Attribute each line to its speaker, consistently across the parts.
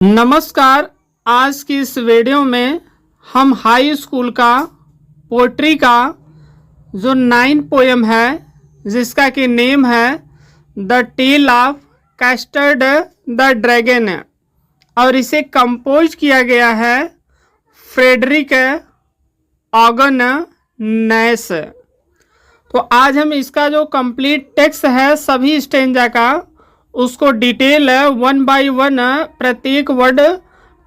Speaker 1: नमस्कार। आज की इस वीडियो में हम हाई स्कूल का पोट्री का जो 9 पोएम है जिसका कि नेम है the tale of Custard the dragon और इसे कंपोज किया गया है फ्रेडरिक ऑगन नैस। तो आज हम इसका जो कंप्लीट टेक्स्ट है सभी स्टेंजा का उसको डिटेल 1 बाय 1 प्रत्येक वर्ड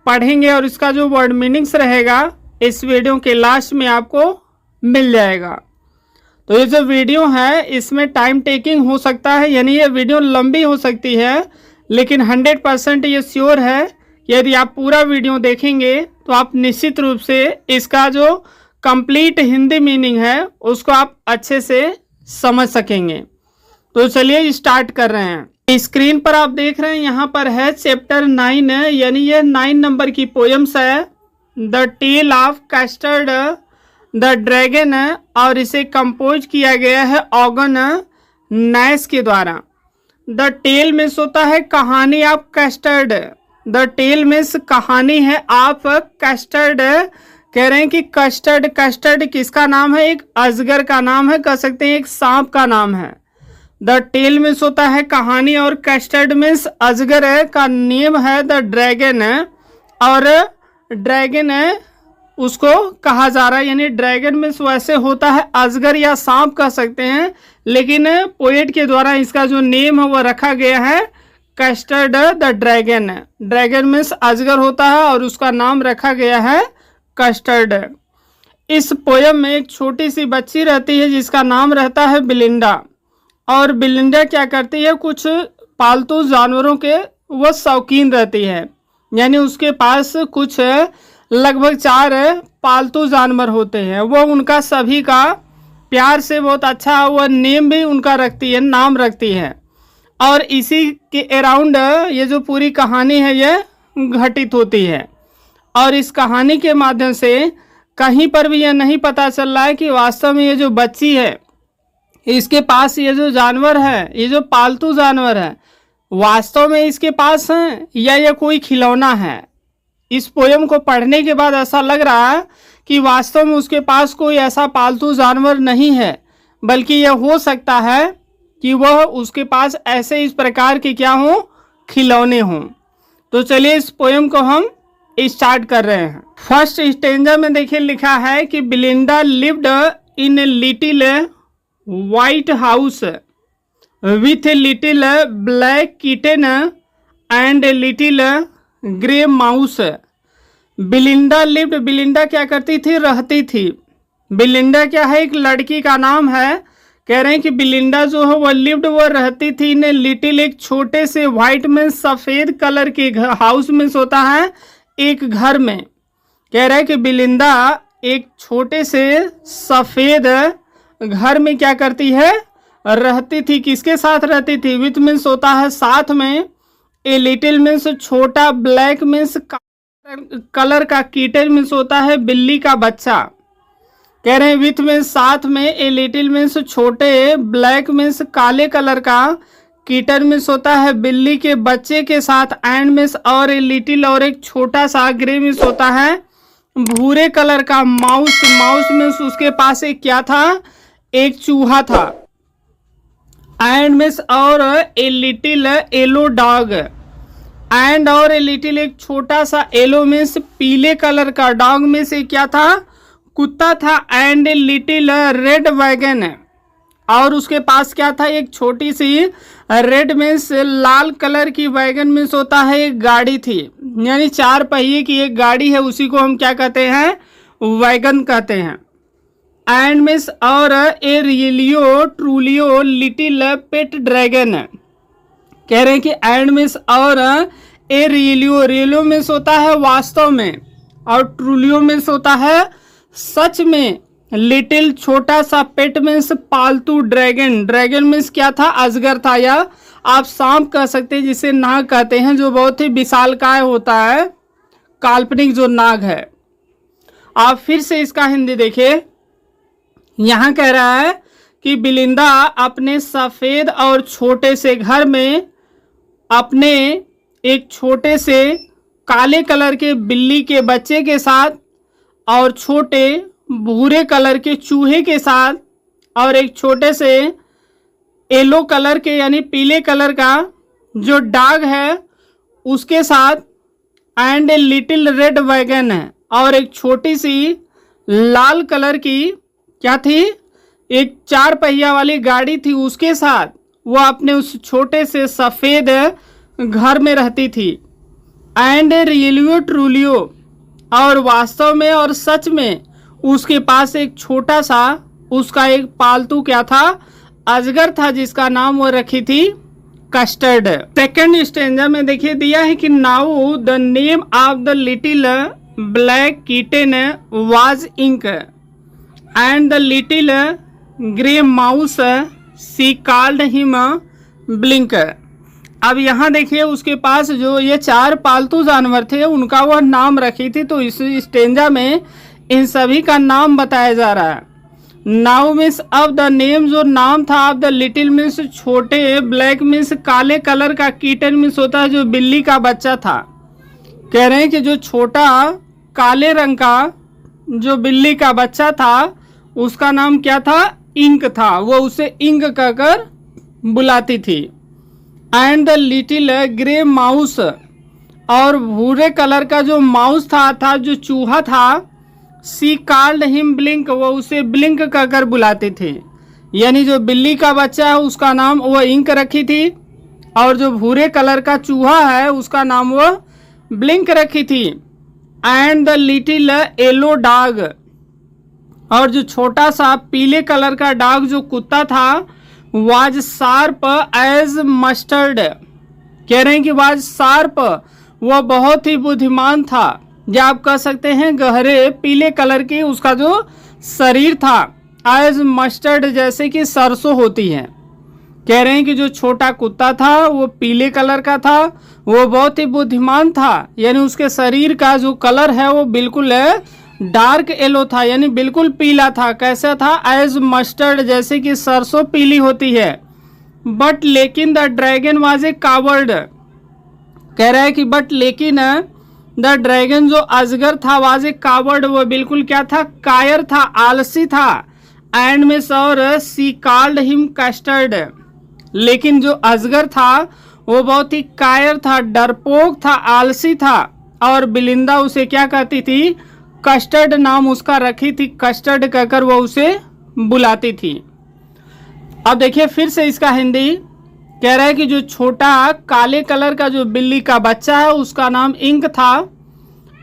Speaker 1: पढ़ेंगे और इसका जो वर्ड मीनिंग्स रहेगा इस वीडियो के लास्ट में आपको मिल जाएगा। तो ये जो वीडियो है इसमें टाइम टेकिंग हो सकता है, यानी ये वीडियो लंबी हो सकती है, लेकिन 100% ये श्योर है कि यदि आप पूरा वीडियो देखेंगे तो आप निश्चित रूप से इसका जो कंप्लीट हिंदी मीनिंग है उसको आप अच्छे से समझ सकेंगे। तो चलिए स्टार्ट कर रहे हैं। स्क्रीन पर आप देख रहे हैं यहाँ पर है चैप्टर 9 यानी ये 9 नंबर की पोएम्स है the tale of Custard the dragon और इसे कंपोज किया गया है ऑगन नैस के द्वारा। द टेल मीन्स होता है कहानी of Custard, the tale means कहानी है ऑफ कैस्टर्ड। कह रहे हैं कि कस्टर्ड, कस्टर्ड किसका नाम है? एक अजगर का नाम है, कह सकते हैं एक सांप का नाम है। द टेल मीन्स होता है कहानी और कैस्टर्ड मीन्स अजगर है का नेम है द ड्रैगन और ड्रैगन उसको कहा जा रहा है, यानी ड्रैगन मीन्स वैसे होता है अजगर या सांप कह सकते हैं, लेकिन पोएट के द्वारा इसका जो नेम है वो रखा गया है castor the dragon. Dragon means अजगर होता है और उसका नाम रखा गया है कस्टर्ड। इस पोएम में एक छोटी सी बच्ची रहती है जिसका नाम रहता है बिलिंडा और बिलिंडा क्या करती है, कुछ पालतू जानवरों के वो शौकीन रहती है, यानी उसके पास कुछ लगभग 4 पालतू जानवर होते हैं। वो उनका सभी का प्यार से बहुत अच्छा वो नेम भी उनका रखती है, नाम रखती है और इसी के अराउंड ये जो पूरी कहानी है ये घटित होती है। और इस कहानी के माध्यम से कहीं पर भी यह नहीं पता चल रहा है कि वास्तव में ये जो बच्ची है इसके पास ये जो जानवर है, ये जो पालतू जानवर है वास्तव में इसके पास है या ये कोई खिलौना है। इस पोएम को पढ़ने के बाद ऐसा लग रहा है कि वास्तव में उसके पास कोई ऐसा पालतू जानवर नहीं है, बल्कि यह हो सकता है कि वह उसके पास ऐसे इस प्रकार के क्या हो, खिलौने हों। तो चलिए इस पोएम को हम स्टार्ट कर रहे हैं। फर्स्ट स्टेंजा में देखिए लिखा है कि Belinda lived in a little white house with a little black kitten and a little grey mouse। Belinda lived, Belinda क्या करती थी, रहती थी। बिलिंडा क्या है, एक लड़की का नाम है। कह रहे हैं कि बिलिंडा जो है वो लिव्ड, वो रहती थी इन लिटिल, एक छोटे से व्हाइट में सफ़ेद कलर के हाउस में होता है एक घर में। कह रहे हैं कि बिलिंडा एक छोटे से सफ़ेद घर में क्या करती है, रहती थी। किसके साथ रहती थी? विथ मीन्स होता है साथ में, ए लिटिल मीन्स छोटा, ब्लैक मीन्स कलर का, कीटन मीन्स होता है बिल्ली का बच्चा। कह रहे हैं विथ मीन्स साथ में, ए लिटिल मीन्स छोटे, ब्लैक मीन्स काले कलर का, कीटन मीन्स होता है बिल्ली के बच्चे के साथ, एंड मीन्स और ए लिटिल और एक छोटा सा, ग्रे मीन्स होता है भूरे कलर का, माउस, माउस मीन्स उसके पास एक क्या था, एक चूहा था, एंड मिस और a little yellow dog, and और ए लिटिल एक छोटा सा, येलो मीन्स पीले कलर का, डॉग में से क्या था, कुत्ता था, and a little red wagon और उसके पास क्या था, एक छोटी सी रेड मीन्स लाल कलर की, वैगन मीन्स होता है एक गाड़ी थी, यानी 4 पहिए की एक गाड़ी है, उसी को हम क्या कहते हैं, वैगन कहते हैं। एंड मिस और ए रियलियो ट्रूलियो लिटिल पेट ड्रैगन। कह रहे हैं कि एंड मिस और ए रियलियो, रियलियो मिस होता है वास्तव में और ट्रूलियो मिस होता है सच में, लिटिल छोटा सा, पेट मीन्स पालतू, ड्रैगन, ड्रैगन मीन्स क्या था, अजगर था या आप सांप कह सकते हैं, जिसे नाग कहते हैं, जो बहुत ही विशालकाय होता है, काल्पनिक जो नाग है। आप फिर से इसका हिंदी देखिए। यहाँ कह रहा है कि बिलिंदा अपने सफ़ेद और छोटे से घर में अपने एक छोटे से काले कलर के बिल्ली के बच्चे के साथ और छोटे भूरे कलर के चूहे के साथ और एक छोटे से येलो कलर के यानी पीले कलर का जो डॉग है उसके साथ and a little red wagon है और एक छोटी सी लाल कलर की क्या थी, एक 4 पहिया वाली गाड़ी थी, उसके साथ वो अपने उस छोटे से सफ़ेद घर में रहती थी। एंड रियलियो ट्रूलियो, और वास्तव में और सच में उसके पास एक छोटा सा उसका एक पालतू क्या था, अजगर था, जिसका नाम वो रखी थी कस्टर्ड। सेकंड स्टेंजा में देखिए दिया है कि now the name of the little black kitten was Ink and the little grey mouse she called him Blink. अब यहाँ देखिए उसके पास जो ये 4 पालतू जानवर थे उनका वह नाम रखी थी, तो इस स्टेंजा में इन सभी का नाम बताया जा रहा है। नाउ मीन्स अब द नेम, जो नाम था ऑफ द लिटिल मीन्स छोटे, ब्लैक मीन्स काले कलर का, किटन मीन्स होता है जो बिल्ली का बच्चा था। कह रहे हैं कि जो छोटा काले रंग का जो बिल्ली का बच्चा था उसका नाम क्या था, इंक था, वो उसे इंक कहकर बुलाती थी। And the little grey mouse, और भूरे कलर का जो माउस था जो चूहा था, सी कॉल्ड हिम ब्लिंक, वो उसे ब्लिंक कहकर बुलाते थे। यानी जो बिल्ली का बच्चा है उसका नाम वो इंक रखी थी और जो भूरे कलर का चूहा है उसका नाम वो ब्लिंक रखी थी। And the little yellow dog, और जो छोटा सा पीले कलर का डॉग जो कुत्ता था, वाज शार्प एज मस्टर्ड, कह रहे हैं कि वाज शार्प, वह बहुत ही बुद्धिमान था, या आप कह सकते हैं गहरे पीले कलर की उसका जो शरीर था, एज मस्टर्ड, जैसे कि सरसों होती है। कह रहे हैं कि जो छोटा कुत्ता था वो पीले कलर का था, वो बहुत ही बुद्धिमान था, यानी उसके शरीर का जो कलर है वो बिल्कुल डार्क येलो था, यानी बिल्कुल पीला था। कैसा था, एज मस्टर्ड, जैसे कि सरसों पीली होती है। बट लेकिन the dragon was a coward, कह रहा है कि बट लेकिन द ड्रैगन जो अजगर था, वाज ए कावर्ड, वो बिल्कुल क्या था, कायर था, आलसी था। एंड में और सी कॉल्ड हिम कस्टर्ड, लेकिन जो अजगर था वो बहुत ही कायर था, डरपोक था, आलसी था, और बिलिंदा उसे क्या कहती थी, कस्टर्ड नाम उसका रखी थी, कस्टर्ड कहकर वो उसे बुलाती थी। अब देखिए फिर से इसका हिंदी, कह रहा है कि जो छोटा काले कलर का जो बिल्ली का बच्चा है उसका नाम इंक था,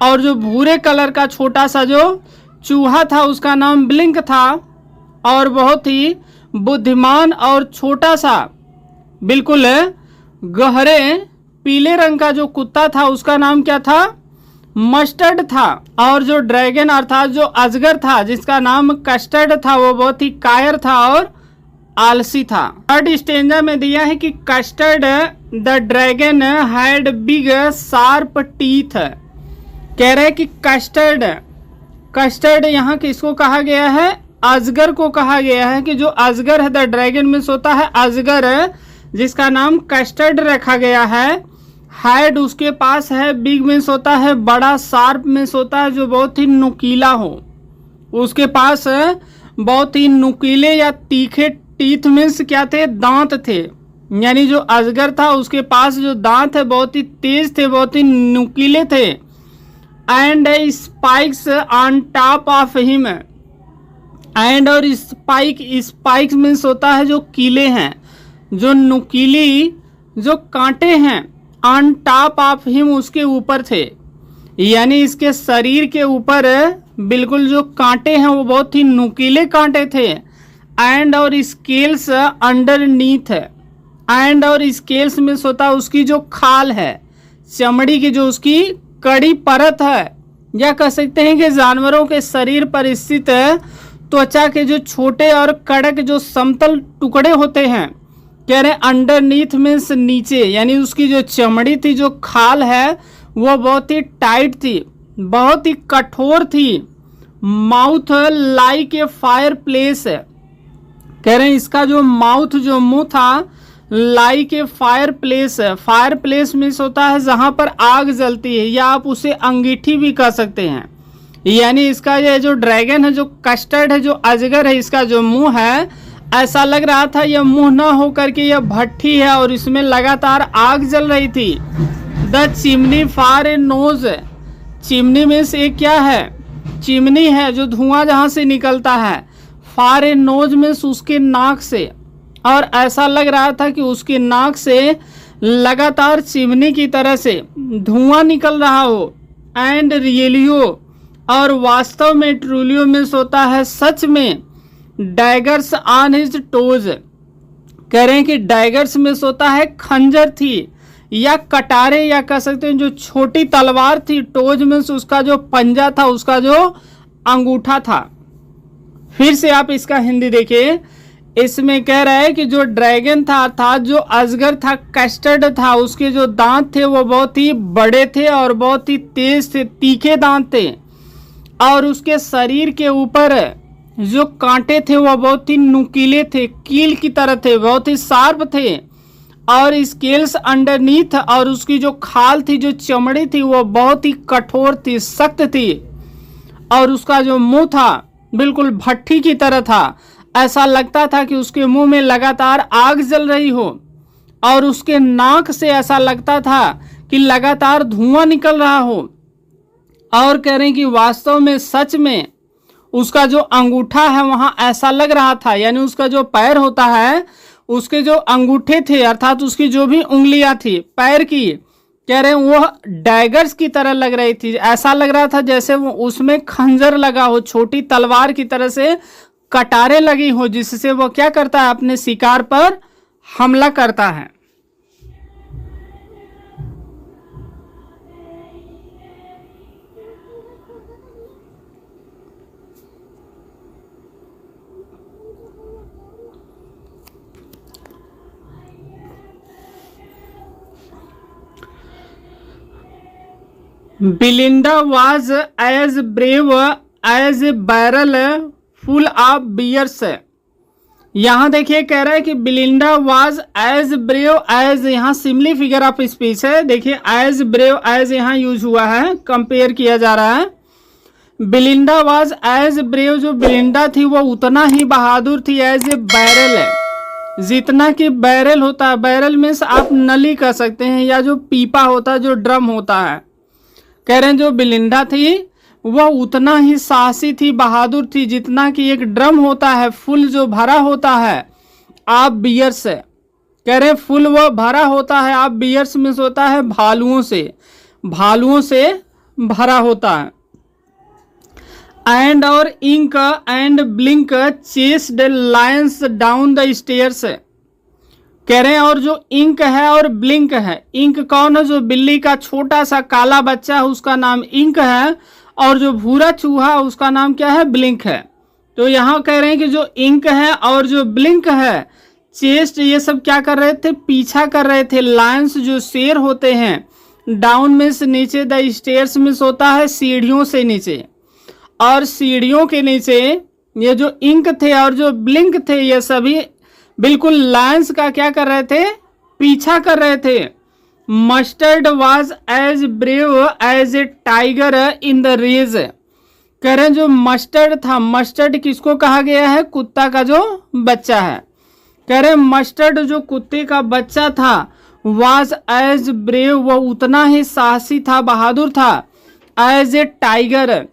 Speaker 1: और जो भूरे कलर का छोटा सा जो चूहा था उसका नाम ब्लिंक था, और बहुत ही बुद्धिमान और छोटा सा बिल्कुल गहरे पीले रंग का जो कुत्ता था उसका नाम क्या था, मस्टर्ड था। और जो ड्रैगन अर्थात जो अजगर था जिसका नाम कस्टर्ड था, वो बहुत ही कायर था और आलसी था। थर्ड स्टेंजा में दिया है कि custard the dragon had big sharp teeth, कह रहे हैं कि कस्टर्ड, कस्टर्ड यहाँ किसको कहा गया है, अजगर को कहा गया है, कि जो अजगर है, द ड्रैगन में होता है अजगर, जिसका नाम कस्टर्ड रखा गया है। हैड उसके पास है, बिग मीन्स होता है बड़ा, शार्प मीन्स होता है जो बहुत ही नुकीला हो, उसके पास बहुत ही नुकीले या तीखे, टीथ मीन्स क्या थे, दांत थे, यानी जो अजगर था उसके पास जो दांत है बहुत ही तेज थे, बहुत ही नुकीले थे। And spikes on top of him, and और स्पाइक, स्पाइक्स मीन्स होता है जो कीले हैं, जो नुकीली जो कांटे हैं, ऑन टॉप ऑफ हिम उसके ऊपर थे, यानी इसके शरीर के ऊपर बिल्कुल जो कांटे हैं वो बहुत ही नुकीले कांटे थे। एंड और स्केल्स अंडरनीथ, एंड और स्केल्स में होता है उसकी जो खाल है, चमड़ी की जो उसकी कड़ी परत है, या कह सकते हैं कि जानवरों के शरीर पर स्थित त्वचा के जो छोटे और कड़क जो समतल टुकड़े होते हैं, कह रहे अंडरनीथ मीन्स नीचे, यानी उसकी जो चमड़ी थी, जो खाल है वो बहुत ही टाइट थी, बहुत ही कठोर थी। Mouth like a fire place, कह रहे हैं इसका जो माउथ जो मुंह था like a fire place. Fire place means होता है जहां पर आग जलती है, या आप उसे अंगीठी भी कह सकते हैं। यानी इसका ये जो ड्रैगन है, जो कस्टर्ड है, जो अजगर है, इसका जो मुंह है, ऐसा लग रहा था यह मुंह न हो करके यह भट्ठी है और इसमें लगातार आग जल रही थी। The chimney far a nose. Chimney में से क्या है? चिमनी है, जो धुआं जहां से निकलता है। फार ए नोज में उसके नाक से, और ऐसा लग रहा था कि उसके नाक से लगातार चिमनी की तरह से धुआं निकल रहा हो। एंड रियलियो, और वास्तव में, ट्रूलियो में होता है सच में। Daggers on his toes. कह रहे हैं कि डैगर्स में होता है खंजर थी या कटारे, या कह सकते हैं जो छोटी तलवार थी। टोज में उसका जो पंजा था, उसका जो अंगूठा था। फिर से आप इसका हिंदी देखिए। इसमें कह रहा है कि जो ड्रैगन था अर्थात जो अजगर था, कस्टर्ड था, उसके जो दांत थे वो बहुत ही बड़े थे और बहुत ही तेज थे, तीखे दांत थे। और उसके शरीर के ऊपर जो कांटे थे वो बहुत ही नुकीले थे, कील की तरह थे, बहुत ही शार्प थे। और स्केल्स अंडरनीथ, और उसकी जो खाल थी, जो चमड़ी थी, वो बहुत ही कठोर थी, सख्त थी। और उसका जो मुंह था बिल्कुल भट्ठी की तरह था। ऐसा लगता था कि उसके मुंह में लगातार आग जल रही हो, और उसके नाक से ऐसा लगता था कि लगातार धुआं निकल रहा हो। और कह रहे हैं कि वास्तव में, सच में, उसका जो अंगूठा है वहां ऐसा लग रहा था, यानी उसका जो पैर होता है, उसके जो अंगूठे थे अर्थात उसकी जो भी उंगलियां थी पैर की, कह रहे हैं वो डैगर्स की तरह लग रही थी। ऐसा लग रहा था जैसे वो उसमें खंजर लगा हो, छोटी तलवार की तरह से कटारे लगी हो, जिससे वो क्या करता है, अपने शिकार पर हमला करता है। बिलिंडा was as brave as a barrel full of beers। यहाँ देखिए कह रहा है कि बिलिंडा was as brave as, यहाँ सिमली फिगर ऑफ स्पीच है। देखिए as brave as यहाँ यूज हुआ है, कंपेयर किया जा रहा है। बिलिंडा was as brave, जो बिलिंडा थी वो उतना ही बहादुर थी, as a barrel है, जितना कि बैरल होता है। बैरल में से आप नली कह सकते हैं, या जो पीपा होता है, जो ड्रम होता है। कह रहे हैं जो बिलिंडा थी वह उतना ही साहसी थी, बहादुर थी, जितना कि एक ड्रम होता है फुल जो भरा होता है आप बियर से। कह रहे हैं फुल वह भरा होता है आप बियर्स में होता है भालुओं से, भालुओं से भरा होता है। एंड और Ink and Blink chased lions down the stairs. कह रहे हैं और जो इंक है और ब्लिंक है, इंक कौन है, जो बिल्ली का छोटा सा काला बच्चा है उसका नाम इंक है, और जो भूरा चूहा उसका नाम क्या है, ब्लिंक है। तो यहाँ कह रहे हैं कि जो इंक है और जो ब्लिंक है, चेस्ट, ये सब क्या कर रहे थे, पीछा कर रहे थे। लायंस जो शेर होते हैं, डाउन में से नीचे, द स्टेयर्स में होता है सीढ़ियों से नीचे, और सीढ़ियों के नीचे ये जो इंक थे और जो ब्लिंक थे ये सभी बिल्कुल लायंस का क्या कर रहे थे, पीछा कर रहे थे। Mustard was as brave as a tiger in the rage. कह रहे जो मस्टर्ड था, मस्टर्ड किसको कहा गया है, कुत्ता का जो बच्चा है। कह रहे मस्टर्ड जो कुत्ते का बच्चा था, वाज एज ब्रेव, वह उतना ही साहसी था, बहादुर था, एज ए टाइगर,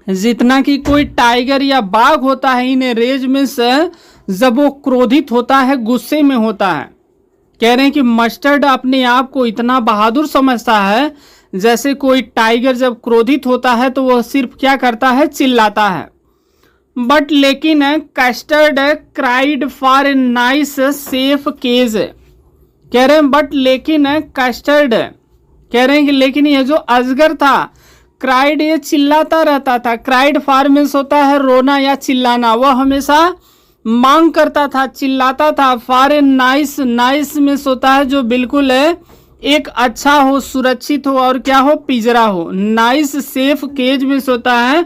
Speaker 1: जितना कि कोई टाइगर या बाघ होता है। इन रेज में से जब वो क्रोधित होता है, गुस्से में होता है। कह रहे हैं कि मस्टर्ड अपने आप को इतना बहादुर समझता है, जैसे कोई टाइगर जब क्रोधित होता है तो वह सिर्फ क्या करता है, चिल्लाता है। बट लेकिन Custard cried for a nice safe cage. कह रहे हैं बट लेकिन कस्टर्ड, कह रहे हैं कि लेकिन ये जो अजगर था, क्राइड, ये चिल्लाता रहता था। क्राइड फॉर मीन्स होता है रोना या चिल्लाना, वह हमेशा मांग करता था, चिल्लाता था। फॉर ए नाइस, नाइस में होता है जो बिल्कुल एक अच्छा हो, सुरक्षित हो, और क्या हो, पिंजरा हो। नाइस सेफ केज में होता है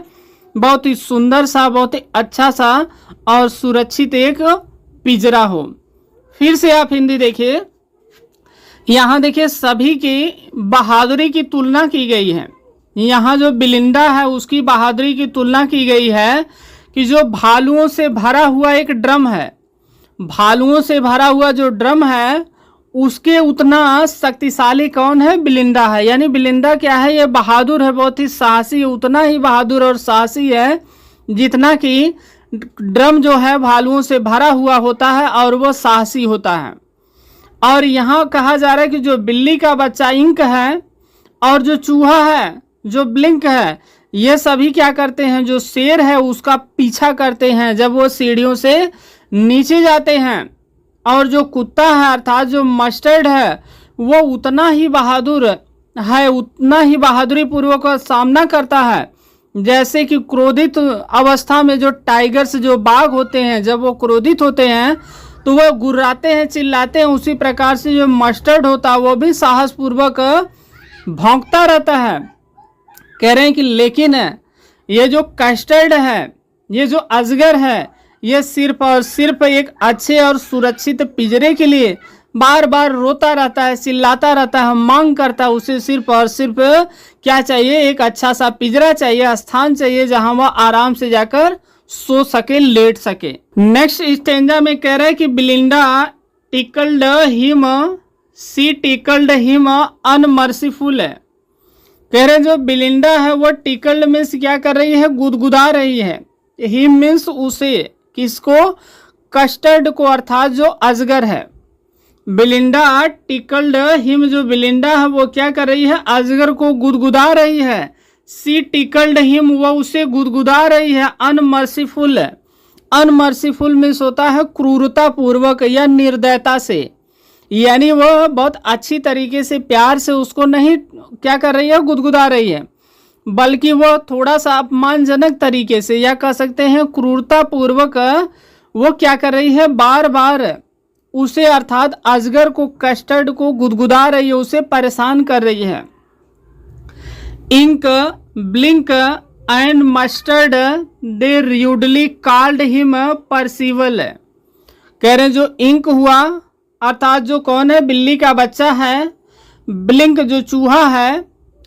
Speaker 1: बहुत ही सुंदर सा, बहुत ही अच्छा सा और सुरक्षित एक पिंजरा हो। फिर से आप हिंदी देखिए, यहाँ देखिए सभी की बहादुरी की तुलना की गई है। यहाँ जो बिलिंडा है उसकी बहादुरी की तुलना की गई है कि जो भालुओं से भरा हुआ एक ड्रम है, भालुओं से भरा हुआ जो ड्रम है उसके उतना शक्तिशाली कौन है? बिलिंडा है। यानी बिलिंडा क्या है? ये बहादुर है, बहुत ही साहसी है, उतना ही बहादुर और साहसी है जितना कि ड्रम जो है भालुओं से भरा हुआ होता है और वो साहसी होता है। और यहाँ कहा जा रहा है कि जो बिल्ली का बच्चा इंक है और जो चूहा है जो ब्लिंक है, ये सभी क्या करते हैं? जो शेर है उसका पीछा करते हैं जब वो सीढ़ियों से नीचे जाते हैं। और जो कुत्ता है अर्थात जो मस्टर्ड है वो उतना ही बहादुर है, उतना ही बहादुरी पूर्वक सामना करता है जैसे कि क्रोधित अवस्था में जो टाइगर्स जो बाघ होते हैं, जब वो क्रोधित होते हैं तो वो गुर्राते हैं, चिल्लाते हैं। उसी प्रकार से जो मस्टर्ड होता है वो भी साहस पूर्वक भौंकता रहता है। कह रहे हैं कि लेकिन ये जो कस्टर्ड है, ये जो अजगर है, ये सिर्फ और सिर्फ एक अच्छे और सुरक्षित पिंजरे के लिए बार बार रोता रहता है, चिल्लाता रहता है, मांग करता है। उसे सिर्फ और सिर्फ क्या चाहिए? एक अच्छा सा पिंजरा चाहिए, स्थान चाहिए जहां वह आराम से जाकर सो सके, लेट सके। नेक्स्ट स्टेंजा में कह रहा है कि बिलिंडा टिकल्ड हिम, सी टिकल्ड हिम अनमर्सीफुल है। कह रहे जो बिलिंडा है वो टिकल्ड मीन्स क्या कर रही है? गुदगुदा रही है। हिम मीन्स उसे, किसको? कस्टर्ड को, अर्थात जो अजगर है। बिलिंडा टिकल्ड हिम, जो बिलिंडा है वो क्या कर रही है? अजगर को गुदगुदा रही है। सी टिकल्ड हिम, वो उसे गुदगुदा रही है। अनमर्सीफुल, अनमर्सीफुल मीन्स होता है क्रूरता पूर्वक या निर्दयता से। यानी वह बहुत अच्छी तरीके से प्यार से उसको नहीं क्या कर रही है? गुदगुदा रही है, बल्कि वह थोड़ा सा अपमानजनक तरीके से या कह सकते हैं क्रूरता पूर्वक वो क्या कर रही है? बार बार उसे अर्थात अजगर को, कस्टर्ड को गुदगुदा रही है, उसे परेशान कर रही है। Ink, Blink and Mustard they rudely called him Percival. कह रहे जो इंक हुआ अर्थात जो कौन है? बिल्ली का बच्चा है, ब्लिंक जो चूहा है,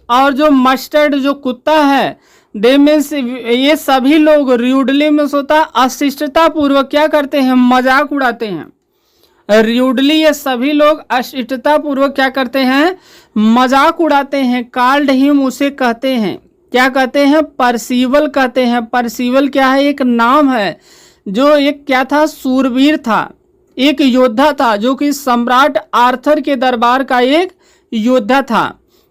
Speaker 1: और जो मस्टर्ड जो कुत्ता है, दे मीन्स ये सभी लोग, रूडली मीन्स होता अशिष्टता पूर्वक क्या करते हैं? मजाक उड़ाते हैं। रूडली ये सभी लोग अशिष्टता पूर्वक क्या करते हैं? मजाक उड़ाते हैं। कॉल्ड हिम, उसे कहते हैं, क्या कहते हैं? परसीवल कहते हैं। परसीवल क्या है? एक नाम है जो एक क्या था? सूरवीर था, एक योद्धा था जो कि सम्राट आर्थर के दरबार का एक योद्धा था।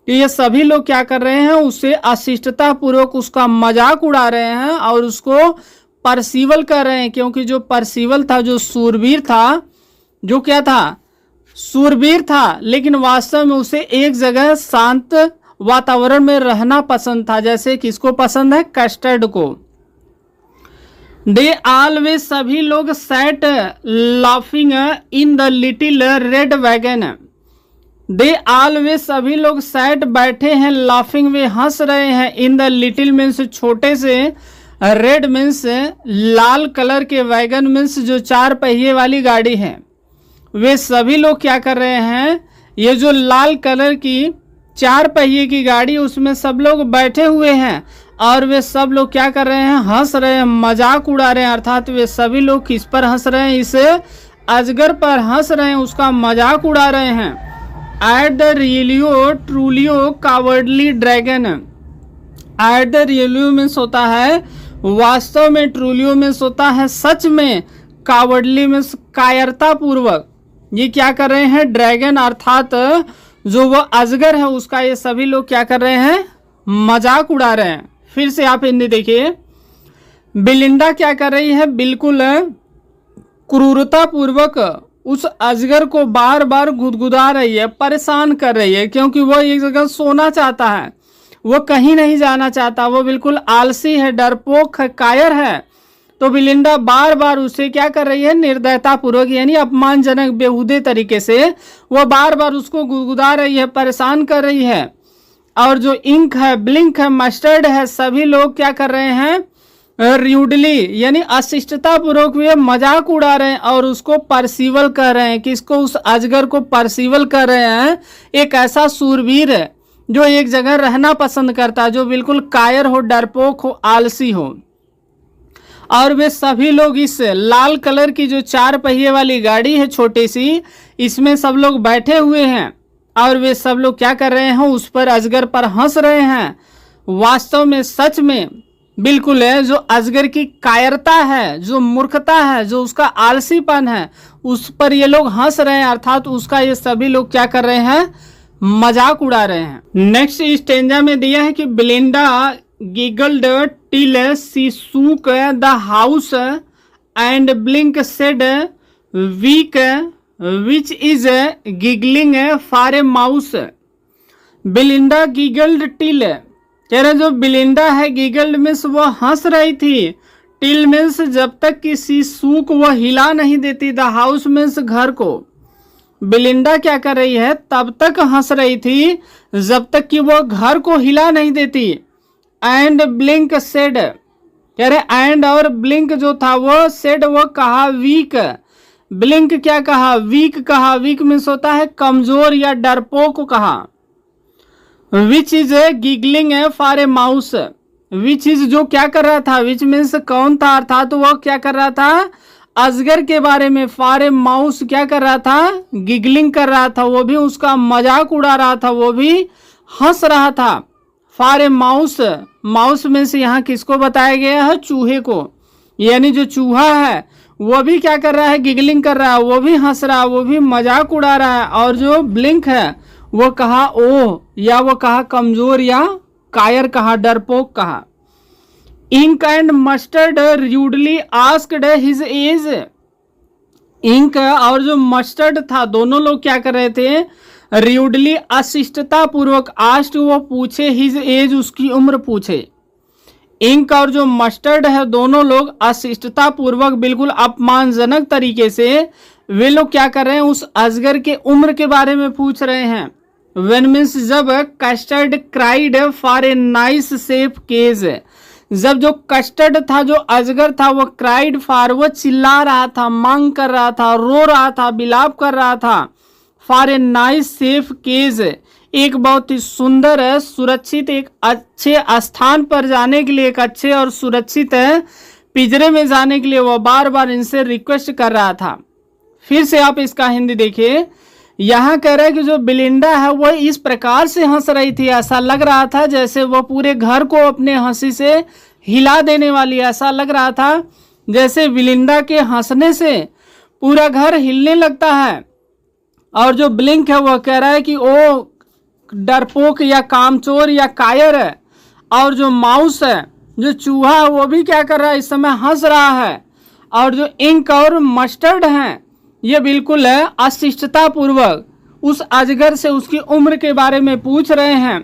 Speaker 1: तो ये सभी लोग क्या कर रहे हैं? उसे अशिष्टता पूर्वक उसका मजाक उड़ा रहे हैं और उसको परसीवल कर रहे हैं, क्योंकि जो परसीवल था, जो सूरवीर था, जो क्या था? सूरवीर था, लेकिन वास्तव में उसे एक जगह शांत वातावरण में रहना पसंद था। जैसे किसको पसंद है? कस्टर्ड को। दे ऑलवेज, सभी लोग sat laughing in the little red wagon. They always, सभी लोग सैट बैठे हैं, लाफिंग वे हंस रहे हैं, इन द लिटिल मीन्स छोटे से, रेड मीन्स लाल कलर के, वैगन मीन्स जो 4 पहिए वाली गाड़ी है। वे सभी लोग क्या कर रहे हैं? ये जो लाल कलर की 4 पहिए की गाड़ी, उसमें सब लोग बैठे हुए हैं और वे सब लोग क्या कर रहे हैं? हंस रहे हैं, मजाक उड़ा रहे हैं। अर्थात वे सभी लोग किस पर हंस रहे हैं? इस अजगर पर हंस रहे हैं, उसका मजाक उड़ा रहे हैं। At the रियलियो ट्रूलियो cowardly dragon. At the रियलियो means होता है वास्तव में, ट्रूलियो मीन्स होता है सच में, कावर्डली मीन्स कायरता पूर्वक। ये क्या कर रहे हैं? ड्रैगन अर्थात जो वह अजगर है उसका ये सभी लोग क्या कर रहे हैं? मजाक उड़ा रहे हैं। फिर से आप हिंदी देखिए, बिलिंडा क्या कर रही है? बिल्कुल क्रूरता पूर्वक उस अजगर को बार बार गुदगुदा रही है, परेशान कर रही है, क्योंकि वह एक जगह सोना चाहता है, वो कहीं नहीं जाना चाहता, वो बिल्कुल आलसी है, डरपोक है, कायर है। तो बिलिंडा बार बार उसे क्या कर रही है? निर्दयता पूर्वक यानी अपमानजनक बेहुदे तरीके से वह बार बार उसको गुदगुदा रही है, परेशान कर रही है। और जो इंक है, ब्लिंक है, मस्टर्ड है, सभी लोग क्या कर रहे हैं? र्यूडली यानी अशिष्टता पूर्वक वे मजाक उड़ा रहे हैं और उसको परसिवल कह रहे हैं। किसको? उस अजगर को परसिवल कर रहे हैं। एक ऐसा सूरवीर है जो एक जगह रहना पसंद करता है, जो बिल्कुल कायर हो, डरपोक हो, आलसी हो। और वे सभी लोग इस लाल कलर की जो 4 पहिए वाली गाड़ी है छोटी सी, इसमें सब लोग बैठे हुए हैं और वे सब लोग क्या कर रहे हैं? उस पर, अजगर पर हंस रहे हैं। वास्तव में, सच में बिल्कुल है, जो अजगर की कायरता है, जो मूर्खता है, जो उसका आलसीपन है, उस पर ये लोग हंस रहे हैं, अर्थात उसका ये सभी लोग क्या कर रहे हैं? मजाक उड़ा रहे हैं। नेक्स्ट स्टेंजा में दिया है कि Belinda giggled till she shook the house and Blink said week which is giggling for a mouse. Belinda giggled till, कह रहे जो बिलिंडा है, गिगल्ड मीन्स वो हंस रही थी, टिल मीन्स जब तक कि शी शूक वो हिला नहीं देती, द हाउस मीन्स घर को। बिलिंडा क्या कर रही है? तब तक हंस रही थी जब तक कि वो घर को हिला नहीं देती। एंड ब्लिंक सेड, कह रहे एंड और ब्लिंक जो था वो सेड वो कहा वीक। ब्लिंक क्या कहा? वीक कहा। वीक मीन्स होता है कमजोर या डरपोक कहा। विच is giggling for a mouse, which is जो क्या कर रहा था? विच मीन्स कौन था, अर्थात वो क्या कर रहा था? अजगर के बारे में। फॉर ए माउस क्या कर रहा था? गिगलिंग कर रहा था, वो भी उसका मजाक उड़ा रहा था, वो भी हंस रहा था। फॉर ए माउस, माउस में से यहाँ किसको बताया गया है? चूहे को। यानी जो चूहा है वो भी क्या कर रहा है? गिगलिंग कर रहा है, वो भी हंस रहा है, वो भी मजाक उड़ा रहा है। और जो ब्लिंक है वो कहा ओह, या वो कहा कमजोर, या कायर कहा, डरपोक कहा। Ink and Mustard rudely asked his age, Ink और जो मस्टर्ड था दोनों लोग क्या कर रहे थे? र्यूडली अशिष्टता पूर्वक, आस्ट वो पूछे, हिज एज उसकी उम्र पूछे। इंक और जो मस्टर्ड है दोनों लोग अशिष्टता पूर्वक, बिल्कुल अपमानजनक तरीके से वे लोग क्या कर रहे हैं? उस अजगर के उम्र के बारे में पूछ रहे हैं। When मीन्स जब Custard cried for a nice safe cage, जब जो कस्टर्ड था, जो अजगर था, वो क्राइड फॉर वो चिल्ला रहा था, मांग कर रहा था, रो रहा था, बिलाप कर रहा था। For a nice safe cage, एक बहुत ही सुंदर सुरक्षित एक अच्छे स्थान पर जाने के लिए, एक अच्छे और सुरक्षित पिंजरे में जाने के लिए वो बार बार इनसे रिक्वेस्ट कर रहा था। फिर से आप इसका हिंदी देखिए। यहाँ कह रहा है कि जो बिलिंडा है वो इस प्रकार से हंस रही थी, ऐसा लग रहा था जैसे वो पूरे घर को अपने हंसी से हिला देने वाली। ऐसा लग रहा था जैसे बिलिंडा के हंसने से पूरा घर हिलने लगता है। और जो ब्लिंक है वो कह रहा है कि ओ डरपोक या कामचोर या कायर है। और जो माउस है, जो चूहा है, वो भी क्या कर रहा है? इस समय हंस रहा है। और जो इंक और मस्टर्ड हैं, ये बिल्कुल है अशिष्टता पूर्वक उस अजगर से उसकी उम्र के बारे में पूछ रहे हैं।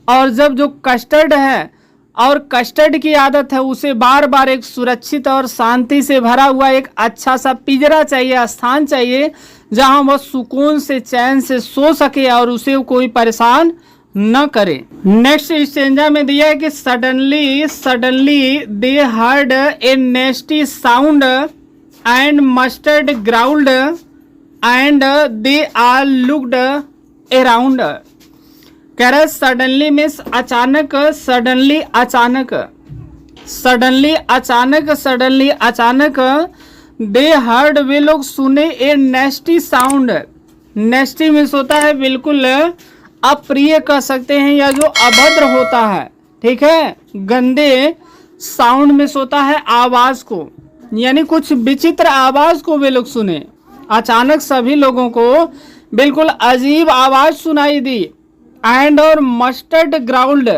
Speaker 1: और जब जो कस्टर्ड है, और कस्टर्ड की आदत है, उसे बार बार एक सुरक्षित और शांति से भरा हुआ एक अच्छा सा पिंजरा चाहिए, स्थान चाहिए, जहां वह सुकून से चैन से सो सके और उसे कोई परेशान न करे। नेक्स्ट स्टेंजा में दिया है कि suddenly they heard a nasty sound and Mustard growled and they all looked around. कह रहा है सडनली मीन्स अचानक, सडनली अचानक, सडनली अचानक, सडनली अचानक। दे हर्ड वे लोग सुने ए नेस्टी साउंड। नेस्टी मीन्स होता है बिल्कुल अप्रिय कह सकते हैं, या जो अभद्र होता है, ठीक है। गंदे साउंड मीन्स होता है आवाज को, यानी कुछ विचित्र आवाज को वे लोग सुने। अचानक सभी लोगों को बिल्कुल अजीब आवाज सुनाई दी। एंड और मस्टर्ड ग्राउल्ड,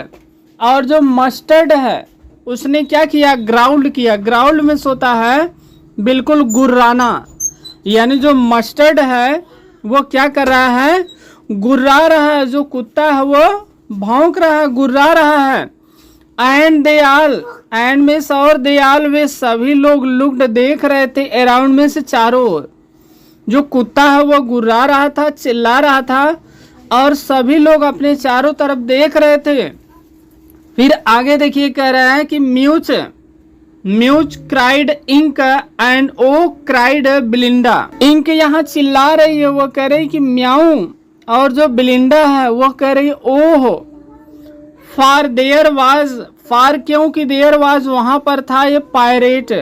Speaker 1: और जो मस्टर्ड है उसने क्या किया? ग्राउल्ड किया। ग्राउल्ड में होता है बिल्कुल गुर्राना, यानी जो मस्टर्ड है वो क्या कर रहा है? गुर्रा रहा है। जो कुत्ता है वो भौंक रहा है, गुर्रा रहा है। एंड दे आल, एंड में से और दे आल वे सभी लोग लुक्ड देख रहे थे, अराउंड में से चारों ओर। जो कुत्ता है वो गुर्रा रहा था, चिल्ला रहा था, और सभी लोग अपने चारों तरफ देख रहे थे। फिर आगे देखिए कह रहा है कि meowch, mews cried Ink and oh cried Belinda. Ink यहाँ चिल्ला रही है, वो कह रही कि म्याऊ, और जो बिलिंडा है वो कह रही ओह। फार देयर वाज, फार क्योंकि देयर वाज वहां पर था ये पायरेट।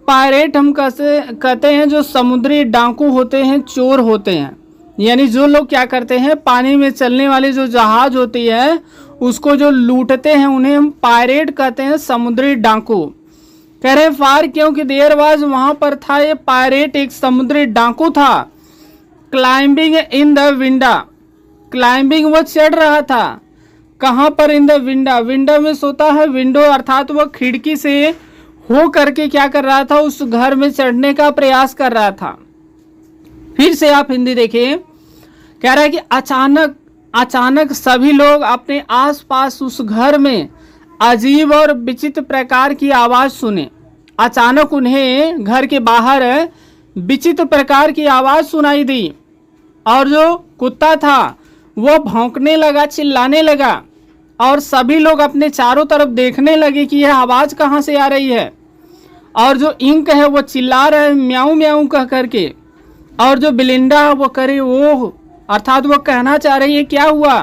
Speaker 1: पायरेट हम कहते हैं जो समुद्री डाकू होते हैं, चोर होते हैं, यानी जो लोग क्या करते हैं पानी में चलने वाली जो जहाज होती है उसको जो लूटते हैं उन्हें हम पायरेट कहते हैं, समुद्री डाकू। कह रहे फार क्योंकि देयर वाज वहां पर था ये पायरेट, एक समुद्री डाकू था। क्लाइंबिंग इन द विंडा, क्लाइंबिंग वो चढ़ रहा था कहाँ पर, इन द विंडा। विंडो में सोता है विंडो, अर्थात वो खिड़की से हो करके क्या कर रहा था, उस घर में चढ़ने का प्रयास कर रहा था। फिर से आप हिंदी देखिए, कह रहा है कि अचानक सभी लोग अपने आसपास उस घर में अजीब और विचित्र प्रकार की आवाज सुने। अचानक उन्हें घर के बाहर विचित्र प्रकार की आवाज सुनाई दी और जो कुत्ता था वो भौंकने लगा, चिल्लाने लगा, और सभी लोग अपने चारों तरफ देखने लगे कि यह आवाज कहाँ से आ रही है। और जो इंक है वो चिल्ला रहा है म्याऊ म्याऊ कह करके, और जो बिलिंडा है वो करे ओह, अर्थात वो कहना चाह रही है क्या हुआ।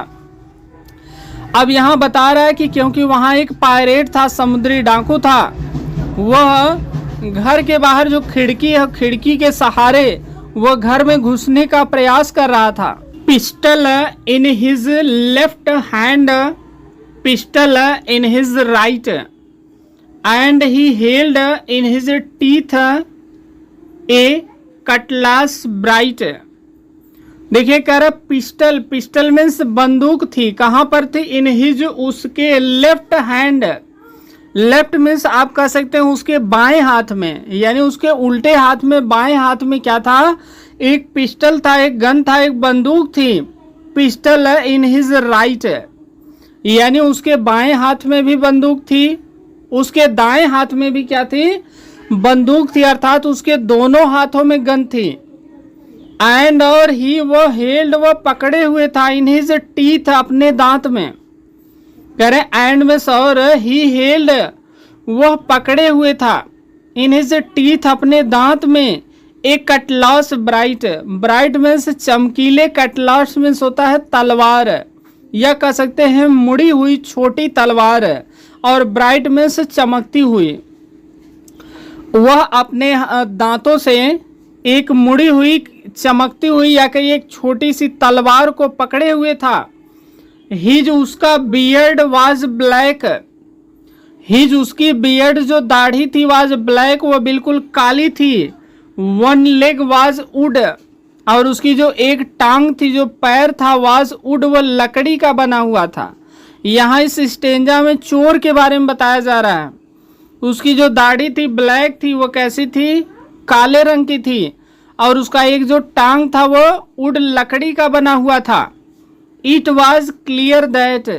Speaker 1: अब यहाँ बता रहा है कि क्योंकि वहाँ एक पायरेट था, समुद्री डाकू था, वह घर के बाहर जो खिड़की है, खिड़की के सहारे वह घर में घुसने का प्रयास कर रहा था। Pistol in his left hand, pistol in his right, and he held in his teeth A Cutlass bright. देखिए कह रहा पिस्टल, पिस्टल मीन्स बंदूक थी, कहाँ पर थी, इन हिज उसके लेफ्ट हैंड। लेफ्ट मीन्स आप कह सकते हैं उसके बाएं हाथ में, यानी उसके उल्टे हाथ में, बाएं हाथ में क्या था, एक पिस्टल था, एक गन था, एक बंदूक थी। पिस्टल इन हिज राइट, यानी उसके बाएं हाथ में भी बंदूक थी, उसके दाएं हाथ में भी क्या थी, बंदूक थी, अर्थात उसके दोनों हाथों में गन थी। एंड और ही वो हेल्ड, वो पकड़े हुए था, इन हिज टीथ, अपने दांत में। कह रहे एंड में और ही हेल्ड, वह पकड़े हुए था, इन हिज टीथ, अपने दांत में, एक कटलास ब्राइट। ब्राइट में से चमकीले, कटलास में होता है तलवार, या कह सकते हैं मुड़ी हुई छोटी तलवार, और ब्राइट में से चमकती हुई। वह अपने दांतों से एक मुड़ी हुई, चमकती हुई, या कहीं एक छोटी सी तलवार को पकड़े हुए था। हिज, उसका बियर्ड वाज ब्लैक, हिज, उसकी बियर्ड जो दाढ़ी थी, वाज ब्लैक, वो बिल्कुल काली थी। वन लेग वाज वुड, और उसकी जो एक टांग थी, जो पैर था, वाज वुड, वो लकड़ी का बना हुआ था। यहाँ इस स्टेंजा में चोर के बारे में बताया जा रहा है। उसकी जो दाढ़ी थी ब्लैक थी, वो कैसी थी, काले रंग की थी, और उसका एक जो टांग था वो वुड, लकड़ी का बना हुआ था। इट वॉज क्लियर दैट,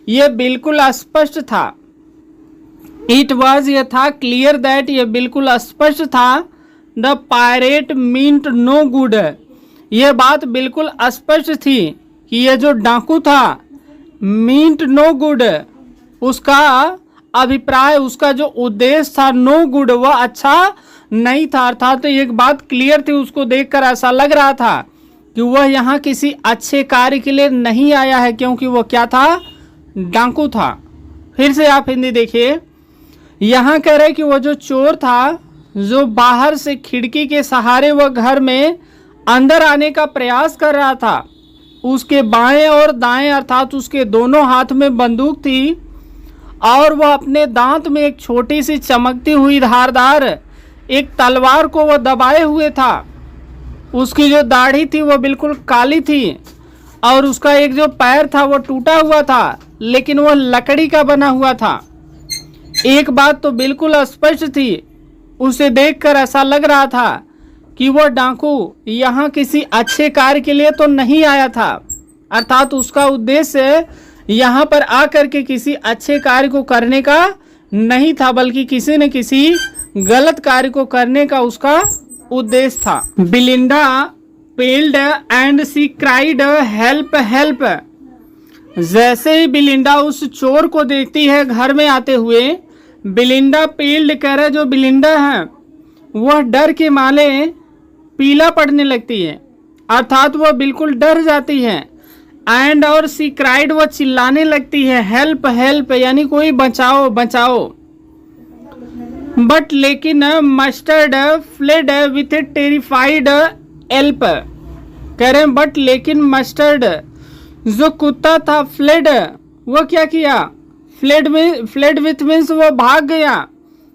Speaker 1: ये बिल्कुल स्पष्ट था। इट वॉज, ये था, क्लियर दैट, ये बिल्कुल स्पष्ट था। The pirate meant no good, ये बात बिल्कुल स्पष्ट थी कि ये जो डाकू था, मींट नो गुड, उसका अभिप्राय, उसका जो उद्देश्य था, नो गुड, वह अच्छा नहीं था। अर्थात तो एक बात क्लियर थी, उसको देखकर ऐसा लग रहा था कि वह यहाँ किसी अच्छे कार्य के लिए नहीं आया है, क्योंकि वो क्या था, डाकू था। फिर से आप हिंदी देखिए, यहाँ कह रहे कि वो जो चोर था, जो बाहर से खिड़की के सहारे वह घर में अंदर आने का प्रयास कर रहा था, उसके बाएं और दाएं, अर्थात उसके दोनों हाथ में बंदूक थी, और वह अपने दांत में एक छोटी सी चमकती हुई धारदार एक तलवार को वह दबाए हुए था। उसकी जो दाढ़ी थी वो बिल्कुल काली थी, और उसका एक जो पैर था वो टूटा हुआ था, लेकिन वह लकड़ी का बना हुआ था। एक बात तो बिल्कुल स्पष्ट थी, उसे देखकर ऐसा लग रहा था कि वह डाकू यहाँ किसी अच्छे कार्य के लिए तो नहीं आया था, अर्थात उसका उद्देश्य यहाँ पर आकर के किसी अच्छे कार्य को करने का नहीं था, बल्कि किसी न किसी गलत कार्य को करने का उसका उद्देश्य था। Belinda paled and she cried help help. जैसे ही बिलिंडा उस चोर को देखती है घर में आते हुए, बिलिंडा पील्ड, कह रहे जो बिलिंडा है वह डर के मारे पीला पड़ने लगती है, अर्थात वह बिल्कुल डर जाती है। एंड और सी क्राइड, वह चिल्लाने लगती है, हेल्प हेल्प, यानी कोई बचाओ बचाओ। बट लेकिन Mustard fled with a terrified yelp, कह रहे बट लेकिन मस्टर्ड जो कुत्ता था, फ्लेड, वो क्या किया, फ्लेड विथ मीन्स वो भाग गया,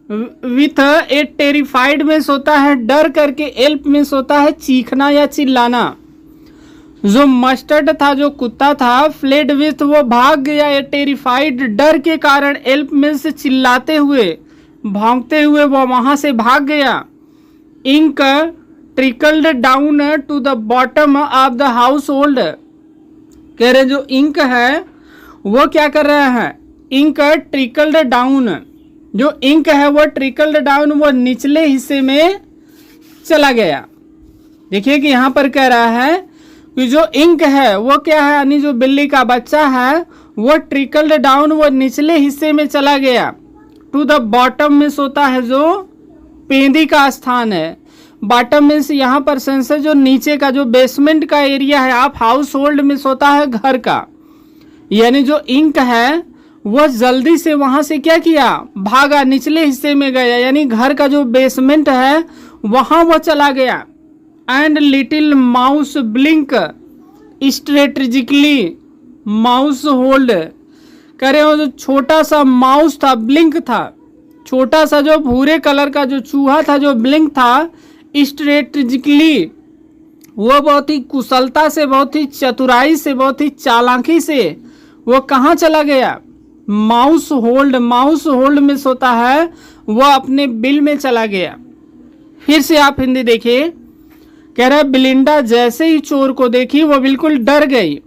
Speaker 1: विथ ए टेरिफाइड मीन्स होता है डर करके, एल्प मीन्स होता है चीखना या चिल्लाना। जो मस्टर्ड था, जो कुत्ता था, फ्लेड विथ वो भाग गया, ए टेरिफाइड डर के कारण, एल्प मीन्स चिल्लाते हुए भागते हुए वो वहां से भाग गया। Ink trickled down to the bottom of the household, कह रहे जो इंक है वो क्या कर रहा है, इंक ट्रिकल्ड डाउन, जो इंक है वो ट्रिकल्ड डाउन, वो निचले हिस्से में चला गया। देखिए कि यहाँ पर कह रहा है कि जो इंक है वो क्या है, यानी जो बिल्ली का बच्चा है वो ट्रिकल्ड डाउन, वो निचले हिस्से में चला गया। टू द बॉटम मीन्स होता है जो पेंदी का स्थान है, बॉटम मीन्स यहाँ पर सेंस है जो नीचे का, जो बेसमेंट का एरिया है। आप हाउस होल्ड मीन्स होता है घर का, यानी जो इंक है वह जल्दी से वहां से क्या किया, भागा, निचले हिस्से में गया, यानी घर का जो बेसमेंट है वहां वह चला गया। And little mouse blink strategically mouse hold, कह रहे हो जो छोटा सा माउस था, ब्लिंक था, छोटा सा जो भूरे कलर का जो चूहा था, जो ब्लिंक था, स्ट्रेटेजिकली वो बहुत ही कुशलता से, बहुत ही चतुराई से, बहुत ही चालाकी से वो कहाँ चला गया, माउस होल्ड। माउस होल्ड में होता है वह अपने बिल में चला गया। फिर से आप हिंदी देखिए, कह रहा है बिलिंडा जैसे ही चोर को देखी वो बिल्कुल डर गई।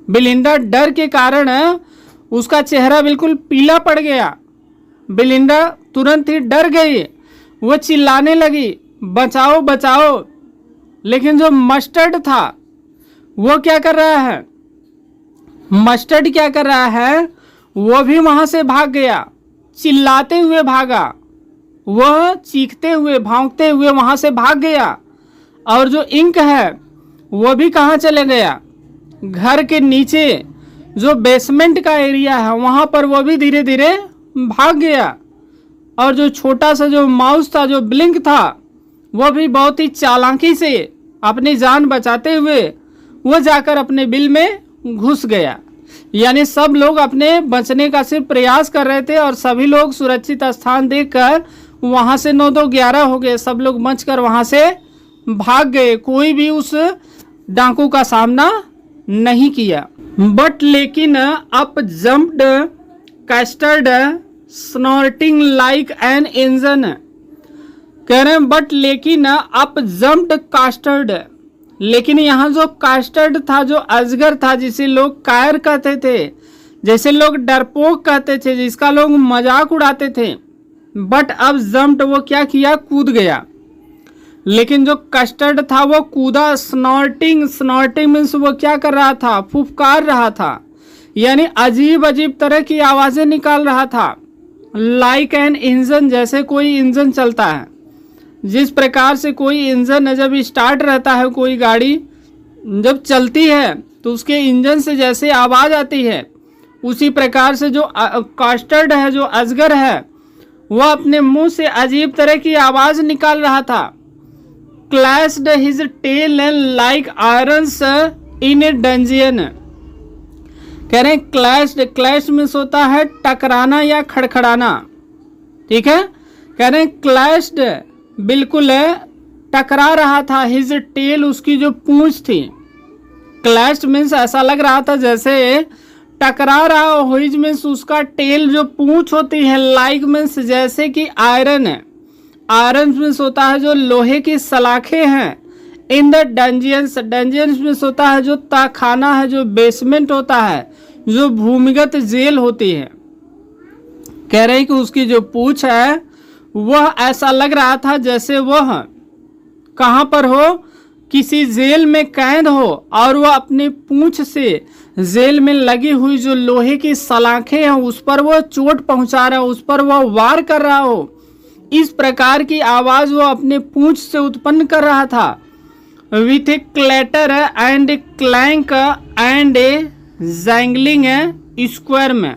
Speaker 1: बिलिंडा डर के कारण उसका चेहरा बिल्कुल पीला पड़ गया। बिलिंडा तुरंत ही डर गई, वो चिल्लाने लगी, बचाओ बचाओ। लेकिन जो मस्टर्ड था वो क्या कर रहा है, मस्टर्ड क्या कर रहा है, वो भी वहां से भाग गया, चिल्लाते हुए भागा, वह चीखते हुए भागते हुए वहां से भाग गया। और जो इंक है वो भी कहाँ चले गया, घर के नीचे जो बेसमेंट का एरिया है वहां पर वो भी धीरे धीरे भाग गया। और जो छोटा सा जो माउस था, जो ब्लिंक था, वो भी बहुत ही चालाकी से अपनी जान बचाते हुए वो जाकर अपने बिल में घुस गया। यानी सब लोग अपने बचने का सिर्फ प्रयास कर रहे थे और सभी लोग सुरक्षित स्थान देखकर वहां से 9-2-11 हो गए, सब लोग बचकर वहां से भाग गए, कोई भी उस डाकू का सामना नहीं किया। बट लेकिन up jumped Custard snorting like an engine, कह रहे हैं बट लेकिन अप जम्प्ड कास्टर्ड, लेकिन यहाँ जो कास्टर्ड था, जो अजगर था, जिसे लोग कायर कहते थे, जैसे लोग डरपोक कहते थे, जिसका लोग मजाक उड़ाते थे, बट अब जम्प्ड वो क्या किया, कूद गया। लेकिन जो कस्टर्ड था वो कूदा, स्नॉर्टिंग, स्नॉर्टिंग मीन्स वो क्या कर रहा था, फुफकार रहा था, यानी अजीब अजीब तरह की आवाजें निकाल रहा था। लाइक एन इंजन, जैसे कोई इंजन चलता है, जिस प्रकार से कोई इंजन जब स्टार्ट रहता है, कोई गाड़ी जब चलती है तो उसके इंजन से जैसे आवाज आती है, उसी प्रकार से जो कास्टर्ड है, जो अजगर है, वह अपने मुंह से अजीब तरह की आवाज निकाल रहा था। Clashed his tail like irons in a dungeon, कह रहे हैं क्लैश्ड, क्लैश मीन्स होता है टकराना या खड़खड़ाना, ठीक है। कह रहे हैं क्लैश्ड बिल्कुल टकरा रहा था, हिज टेल उसकी जो पूंछ थी, क्लैश्ड मीन्स ऐसा लग रहा था जैसे टकरा रहा हो, हिज मीन्स उसका टेल जो पूंछ होती है, लाइक मीन्स जैसे कि आयरन है, आयरन मीन्स होता है जो लोहे की सलाखें हैं, in the dungeons, dungeons means होता है जो ताखाना है, जो बेसमेंट होता है, जो भूमिगत जेल होती है। कह रहे हैं कि उसकी जो पूंछ है वह ऐसा लग रहा था जैसे वह कहाँ पर हो, किसी जेल में कैद हो, और वह अपनी पूंछ से जेल में लगी हुई जो लोहे की सलाखें हैं उस पर वो चोट पहुंचा रहा हो, उस पर वह वार कर रहा हो, इस प्रकार की आवाज वो अपने पूंछ से उत्पन्न कर रहा था। With A clatter and A clank and A jingling square में।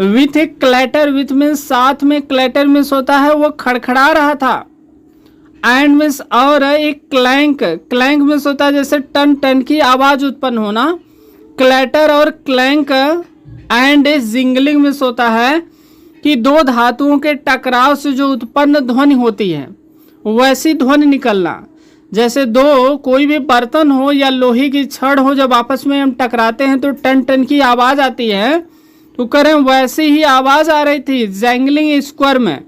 Speaker 1: विथ ए क्लैटर, विथ में साथ में, क्लैटर में होता है वो खड़खड़ा रहा था, एंड में और एक क्लैंक, क्लैंक में होता है जैसे टन टन की आवाज उत्पन्न होना। क्लैटर और क्लैंक एंड ए जिंगलिंग में होता है कि दो धातुओं के टकराव से जो उत्पन्न ध्वनि होती है वैसी ध्वनि निकलना। जैसे दो कोई भी बर्तन हो या लोहे की छड़ हो, जब आपस में हम टकराते हैं तो टन टन की आवाज आती है, तो करें वैसी ही आवाज आ रही थी जैंगलिंग स्क्वायर में।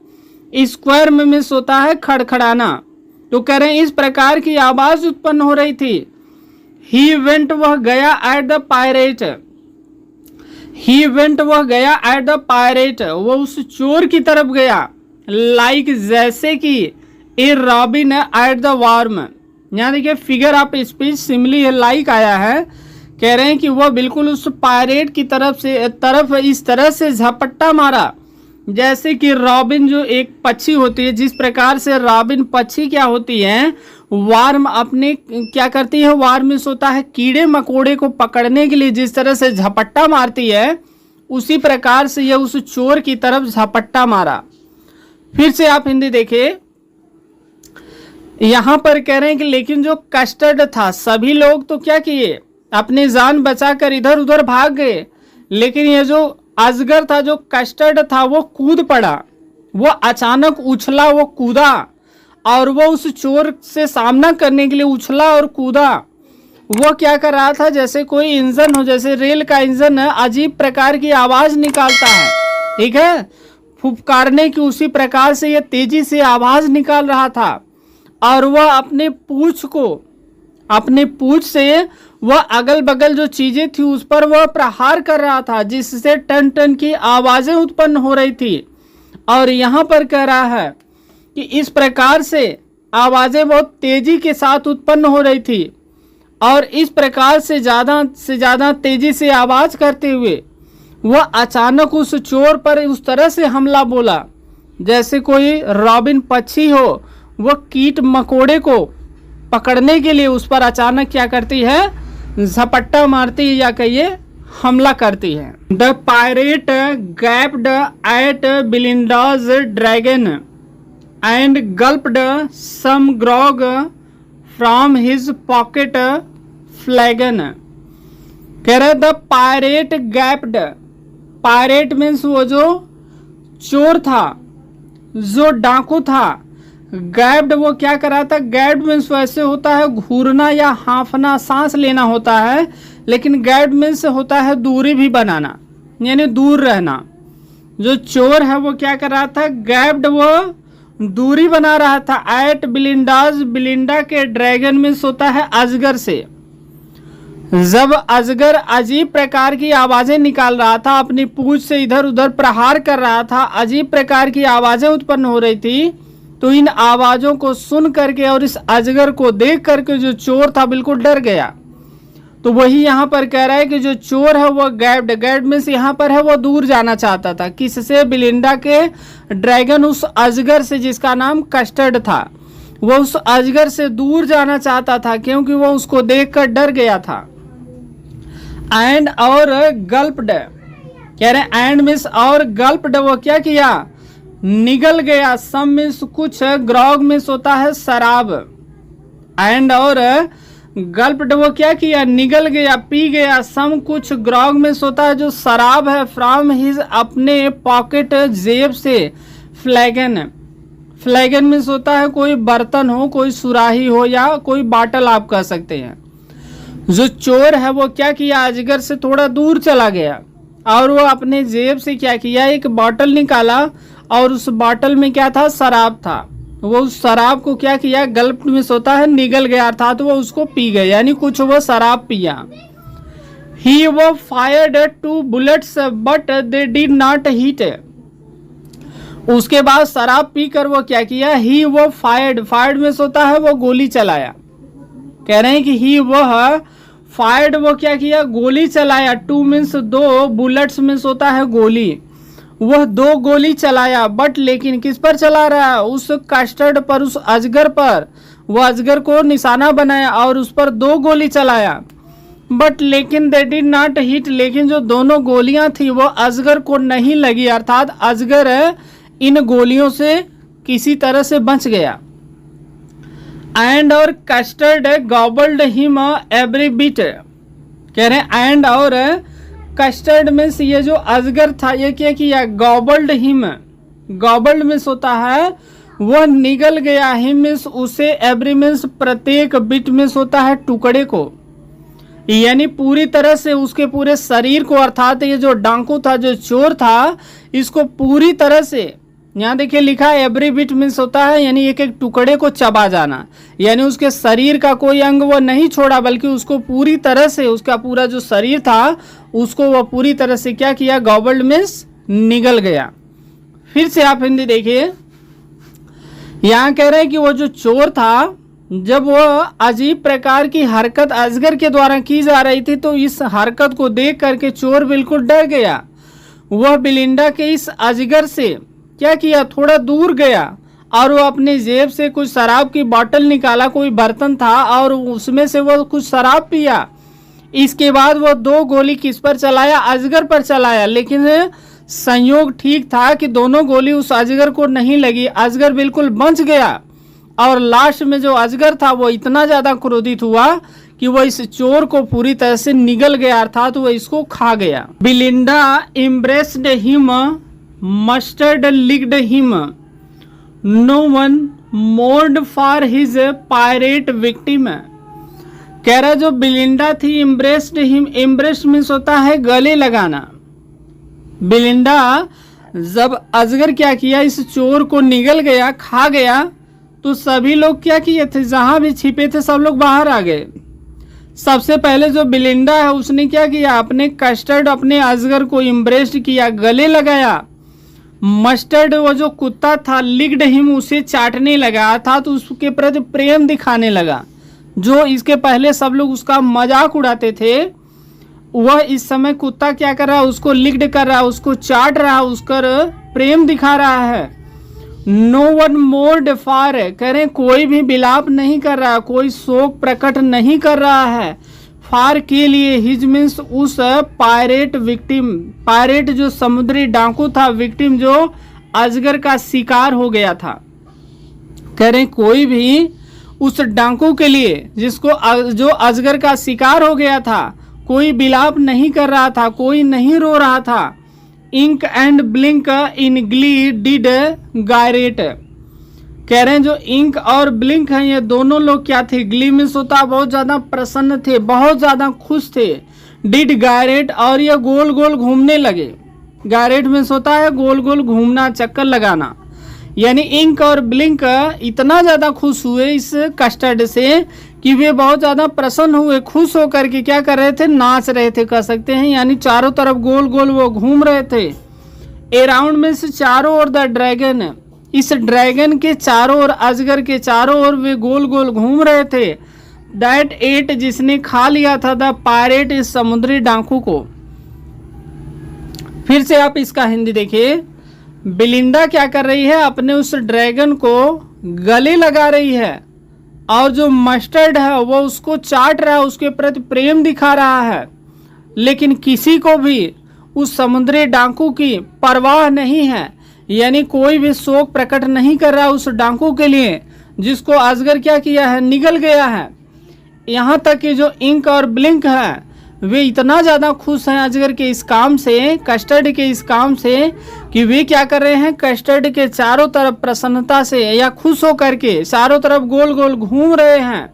Speaker 1: स्क्वायर में मिस होता है खड़खड़ाना, तो करें इस प्रकार की आवाज उत्पन्न हो रही थी। ही वेंट, वह गया, at the pirate, he went, वह गया, एट द पायरेट, वो उस चोर की तरफ गया, लाइक जैसे कि ए रॉबिन एट द वार्म। यहाँ देखिए figure of speech simile like आया है, कह रहे हैं कि वह बिल्कुल उस पायरेट की तरफ इस तरह से झपट्टा मारा जैसे कि रॉबिन जो एक पक्षी होती है, जिस प्रकार से रॉबिन पक्षी क्या होती है, वार्म अपने क्या करती है, वार्म में होता है कीड़े मकोड़े को पकड़ने के लिए जिस तरह से झपट्टा मारती है, उसी प्रकार से यह उस चोर की तरफ झपट्टा मारा। फिर से आप हिंदी देखिए, यहां पर कह रहे हैं कि लेकिन जो कस्टर्ड था, सभी लोग तो क्या किए, अपनी जान बचाकर इधर उधर भाग गए, लेकिन ये जो अजगर था, जो कस्टर्ड था, वो कूद पड़ा, वो अचानक उछला, वो कूदा और वो उस चोर से सामना करने के लिए उछला और कूदा। वो क्या कर रहा था, जैसे कोई इंजन हो, जैसे रेल का इंजन है, अजीब प्रकार की आवाज निकालता है, ठीक है, फुफकारने की, उसी प्रकार से ये तेजी से आवाज निकाल रहा था। और वह अपने पूंछ से वह अगल बगल जो चीजें थी उस पर वह प्रहार कर रहा था, जिससे टन टन की आवाजें उत्पन्न हो रही थी। और यहाँ पर कह रहा है कि इस प्रकार से आवाजें बहुत तेजी के साथ उत्पन्न हो रही थी, और इस प्रकार से ज़्यादा तेजी से आवाज करते हुए वह अचानक उस चोर पर उस तरह से हमला बोला जैसे कोई रॉबिन पक्षी हो, वह कीट मकोड़े को पकड़ने के लिए उस पर अचानक क्या करती है, झपट्टा मारती है या कहिए हमला करती है। The pirate gaped at Belinda's dragon and gulped some grog from his pocket flagon. कह रहे the pirate gaped, pirate means वो जो चोर था, जो डाकू था। गैप्ड वो क्या कर रहा था, गैप्ड मीन्स वैसे होता है घूरना या हांफना, सांस लेना होता है, लेकिन गैप्ड मीन्स होता है दूरी भी बनाना, यानी दूर रहना। जो चोर है वो क्या कर रहा था, गैप्ड वो दूरी बना रहा था एट बिलिंडाज, बिलिंडा के ड्रैगन मीन्स होता है अजगर से। जब अजगर अजीब प्रकार की आवाजें निकाल रहा था, अपनी पूंछ से इधर उधर प्रहार कर रहा था, अजीब प्रकार की आवाजें उत्पन्न हो रही थी, तो इन आवाजों को सुन करके और इस अजगर को देख करके जो चोर था बिल्कुल डर गया। तो वही यहाँ पर कह रहा है कि जो चोर है वो गैप्ड, गैप्ड मीन्स यहाँ पर है वो दूर जाना चाहता था, किससे, बिलिंडा के ड्रैगन, उस अजगर से जिसका नाम कस्टर्ड था, वो उस अजगर से दूर जाना चाहता था क्योंकि वो उसको देखकर डर गया था। एंड और गल्प्ड, कह रहे एंड मीन्स और गल्प्ड, वो क्या किया, निगल गया। सम मीन्स कुछ, ग्रॉग मीन्स होता है शराब, एंड और गल्प्ड वो क्या किया, निगल गया, पी गया। सम कुछ, ग्रॉग मीन्स होता है जो शराब है, फ्रॉम हिज अपने पॉकेट, जेब से। फ्लैगन, फ्लैगन मीन्स होता है कोई बर्तन हो, कोई सुराही हो या कोई बाटल आप कह सकते हैं। जो चोर है वो क्या किया, अजगर से थोड़ा दूर चला गया और वो अपने जेब से क्या किया, एक बॉटल निकाला और उस बॉटल में क्या था, शराब था। वो उस शराब को क्या किया, गल्प में होता है निगल गया, अर्थात वो उसको पी गए, यानी कुछ वो शराब पिया। ही वो fired 2 bullets but they did not hit. उसके बाद शराब पीकर वो क्या किया, ही वो फायर्ड, फायर्ड में होता है वो गोली चलाया। कह रहे हैं कि ही वह फायर्ड वो क्या किया, गोली चलाया। 2 मीन्स 2, बुलेट्स मीन्स होता है गोली। वह 2 गोली चलाया, बट लेकिन किस पर चला रहा है, उस कस्टर्ड पर, उस अजगर पर। वह अजगर को निशाना बनाया और उस पर 2 गोली चलाया, बट लेकिन दे डिड नॉट हिट, लेकिन जो दोनों गोलियां थी वो अजगर को नहीं लगी, अर्थात अजगर इन गोलियों से किसी तरह से बच गया। एंड और कस्टर्ड गॉबल्ड हिम एवरी बिट, कह रहे हैं एंड और कस्टर्ड मीन्स ये जो अजगर था ये क्या किया, गॉबल्ड हिम, गॉबल्ड मीन्स होता है वह निगल गया, हिम मीन्स उसे, एवरी मीन्स प्रत्येक, बिट मीन्स होता है टुकड़े को, यानी पूरी तरह से उसके पूरे शरीर को, अर्थात ये जो डांकू था, जो चोर था, इसको पूरी तरह से, यहाँ देखिए लिखा है एवरी बिट मीन्स होता है यानी एक एक टुकड़े को चबा जाना, यानी उसके शरीर का कोई अंग वो नहीं छोड़ा, बल्कि उसको पूरी तरह से, उसका पूरा जो शरीर था उसको वह पूरी तरह से क्या किया, गॉबल्ड मीन्स निगल गया। फिर से आप हिंदी देखिए, यहाँ कह रहे हैं कि वो जो चोर था, जब वह अजीब प्रकार की हरकत अजगर के द्वारा की जा रही थी तो इस हरकत को देख करके चोर बिल्कुल डर गया। वह बिलिंडा के इस अजगर से क्या किया, थोड़ा दूर गया और वो अपने जेब से कुछ शराब की बोतल निकाला, कोई बर्तन था और उसमें से वो कुछ शराब पिया। इसके बाद वो 2 गोली किस पर चलाया, अजगर पर चलाया, लेकिन संयोग ठीक था कि दोनों गोली उस अजगर को नहीं लगी, अजगर बिल्कुल बच गया। और लास्ट में जो अजगर था वो इतना ज्यादा क्रोधित हुआ कि वो इस चोर को पूरी तरह से निगल गया, अर्थात वो इसको खा गया। Belinda embraced him, Mustard licked him, no one mourned for his pirate victim. कह रहा जो बिलिंडा थी, एम्ब्रेस्ड हिम, एम्ब्रेस्ड मीन्स होता है गले लगाना। बिलिंडा जब अजगर क्या किया, इस चोर को निगल गया, खा गया, तो सभी लोग क्या किए थे, जहां भी छिपे थे सब लोग बाहर आ गए। सबसे पहले जो बिलिंडा है उसने क्या किया, अपने कस्टर्ड, अपने अजगर को एम्ब्रेस्ड किया, गले लगाया। मस्टर्ड वो जो कुत्ता था, लिक्ड हिम, उसे चाटने लगा, अर्थात उसके प्रति प्रेम दिखाने लगा। जो इसके पहले सब लोग उसका मजाक उड़ाते थे, वह इस समय कुत्ता क्या कर रहा है, उसको लिक्ड कर रहा है, उसको चाट रहा है, उसका प्रेम दिखा रहा है। नो वन मोर्ड फॉर, कह रहे कोई भी विलाप नहीं कर रहा, कोई शोक प्रकट नहीं कर रहा है, फार के लिए, हिज मीन्स उस पायरेट विक्टिम, पायरेट जो समुद्री डाकू था, विक्टिम जो अजगर का शिकार हो गया था। कह रहे कोई भी उस डाकू के लिए, जिसको जो अजगर का शिकार हो गया था, कोई विलाप नहीं कर रहा था, कोई नहीं रो रहा था। Ink and Blink in glee did gyrate, कह रहे हैं जो इंक और ब्लिंक हैं ये दोनों लोग क्या थे, ग्ली मीन्स होता बहुत ज्यादा प्रसन्न थे, बहुत ज्यादा खुश थे। डिड गायरेट, और ये गोल गोल घूमने लगे। गायरेट मीन्स होता है गोल गोल घूमना, चक्कर लगाना। यानी इंक और ब्लिंक इतना ज्यादा खुश हुए इस कस्टर्ड से कि वे बहुत ज्यादा प्रसन्न हुए, खुश होकर के क्या कर रहे थे, नाच रहे थे कह सकते हैं, यानी चारों तरफ गोल गोल वो घूम रहे थे। अराउंड में से चारों ओर द ड्रैगन, इस ड्रैगन के चारों ओर, अजगर के चारों ओर वे गोल गोल घूम रहे थे। दैट एट, जिसने खा लिया था, द पायरेट, इस समुद्री डाकू को। फिर से आप इसका हिंदी देखिए। बिलिंडा क्या कर रही है, अपने उस ड्रैगन को गले लगा रही है, और जो मस्टर्ड है वो उसको चाट रहा है, उसके प्रति प्रेम दिखा रहा है, लेकिन किसी को भी उस समुद्री डाकू की परवाह नहीं है, यानी कोई भी शोक प्रकट नहीं कर रहा उस डाकू के लिए, जिसको अजगर क्या किया है, निगल गया है। यहाँ तक कि जो इंक और ब्लिंक है वे इतना ज़्यादा खुश हैं अजगर के इस काम से, कस्टर्ड के इस काम से, कि वे क्या कर रहे हैं, कस्टर्ड के चारों तरफ प्रसन्नता से या खुश होकर के चारों तरफ गोल गोल घूम रहे हैं।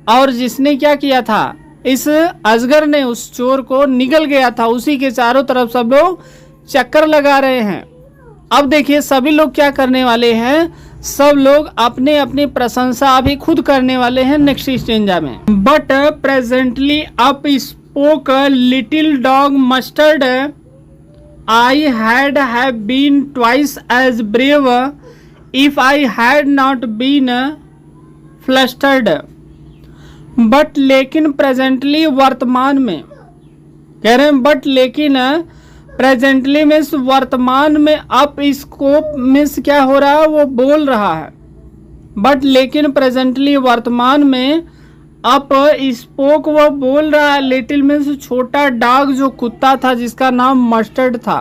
Speaker 1: और जिसने क्या किया था, इस अजगर ने उस चोर को निगल गया था, उसी के चारों तरफ सब लोग चक्कर लगा रहे हैं। अब देखिए सभी लोग क्या करने वाले हैं, सब लोग अपने अपनी प्रशंसा अभी खुद करने वाले हैं नेक्स्ट स्टेंजा में। But presently up spoke little dog Mustard, I had have been twice as brave if I had not been flustered. But लेकिन प्रेजेंटली वर्तमान में, कह रहे हैं बट लेकिन प्रेजेंटली मीन्स वर्तमान में, अप स्कोप मीन्स क्या हो रहा है, वो बोल रहा है। बट लेकिन प्रेजेंटली वर्तमान में, अप स्पोक वो बोल रहा है, लिटिल मीन्स छोटा, डॉग जो कुत्ता था जिसका नाम मस्टर्ड था,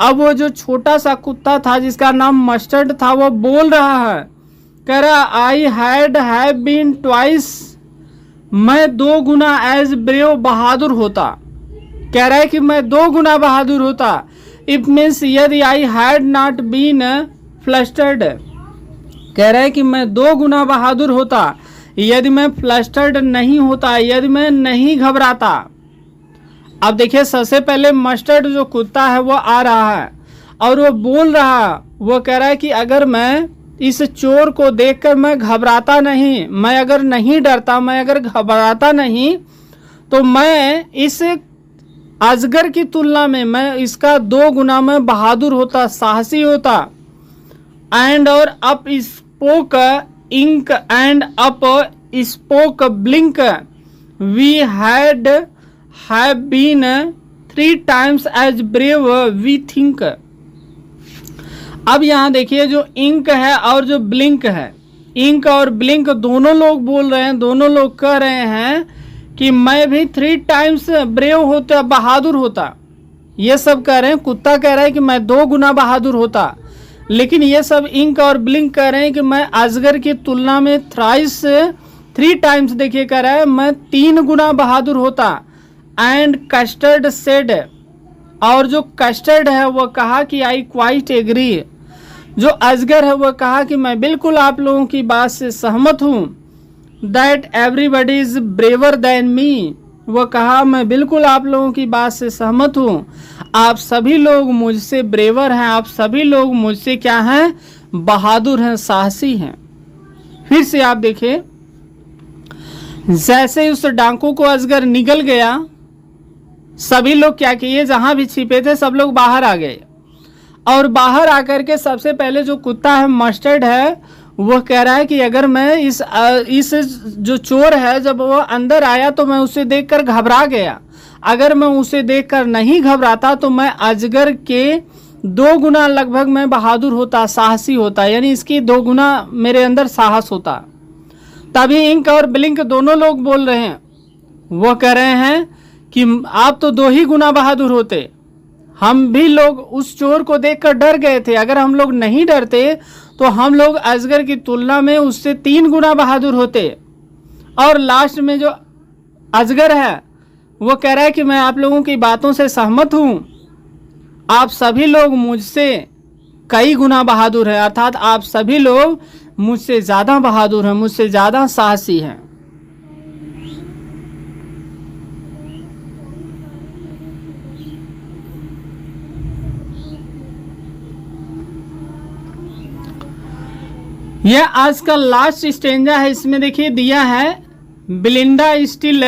Speaker 1: अब वो जो छोटा सा कुत्ता था जिसका नाम मस्टर्ड था वो बोल रहा है, कह रहा आई हैव बीन ट्वाइस, मैं 2 गुना एज ब्रेव बहादुर होता, कह रहा है कि मैं 2 गुना बहादुर होता। इफ मीन्स यदि I had not been flustered, कह रहा है कि मैं 2 गुना बहादुर होता यदि मैं फ्लस्टर्ड नहीं होता, यदि मैं नहीं घबराता। अब देखिए सबसे पहले मस्टर्ड जो कुत्ता है वो आ रहा है और वो बोल रहा, वो कह रहा है कि अगर मैं इस चोर को देखकर मैं घबराता नहीं, मैं अगर नहीं डरता, मैं अगर घबराता नहीं, तो मैं इस अजगर की तुलना में मैं इसका 2 गुना में बहादुर होता, साहसी होता। एंड और up spoke Ink and up spoke Blink, we have been 3 times as brave we think. अब यहाँ देखिए जो इंक है और जो ब्लिंक है, इंक और ब्लिंक दोनों लोग बोल रहे हैं, दोनों लोग कह रहे हैं कि मैं भी 3 times ब्रेव होता, बहादुर होता। ये सब कह रहे हैं, कुत्ता कह रहा है कि मैं 2 गुना बहादुर होता, लेकिन ये सब इंक और ब्लिंक कह रहे हैं कि मैं अजगर की तुलना में 3 times देखिए कह रहा है मैं 3 गुना बहादुर होता। एंड कस्टर्ड सेड, और जो कस्टर्ड है वो कहा कि आई क्वाइट एग्री, जो अजगर है वो कहा कि मैं बिल्कुल आप लोगों की बात से सहमत हूँ। That everybody is braver than me, वो कहा मैं बिल्कुल आप लोगों की बात से सहमत हूँ, आप सभी लोग मुझसे ब्रेवर हैं, आप सभी लोग मुझसे क्या हैं, बहादुर हैं, साहसी हैं। फिर से आप देखिए, जैसे उस डाकू को अजगर निगल गया, सभी लोग क्या किए, जहां भी छिपे थे सब लोग बाहर आ गए, और बाहर आकर के सबसे पहले जो कुत्ता है मस्टर्ड है वो कह रहा है कि अगर मैं इस जो चोर है जब वो अंदर आया तो मैं उसे देखकर घबरा गया, अगर मैं उसे देखकर नहीं घबराता तो मैं अजगर के 2 गुना लगभग मैं बहादुर होता, साहसी होता, यानी इसकी 2 गुना मेरे अंदर साहस होता। तभी इंक और ब्लिंक दोनों लोग बोल रहे हैं, वो कह रहे हैं कि आप तो 2 ही गुना बहादुर होते, हम भी लोग उस चोर को देखकर डर गए थे, अगर हम लोग नहीं डरते तो हम लोग अजगर की तुलना में उससे 3 गुना बहादुर होते। और लास्ट में जो अजगर है वो कह रहा है कि मैं आप लोगों की बातों से सहमत हूँ, आप सभी लोग मुझसे कई गुना बहादुर हैं, अर्थात आप सभी लोग मुझसे ज़्यादा बहादुर हैं, मुझसे ज़्यादा साहसी हैं। यह आज का लास्ट स्टेंजा है, इसमें देखिए दिया है, Belinda still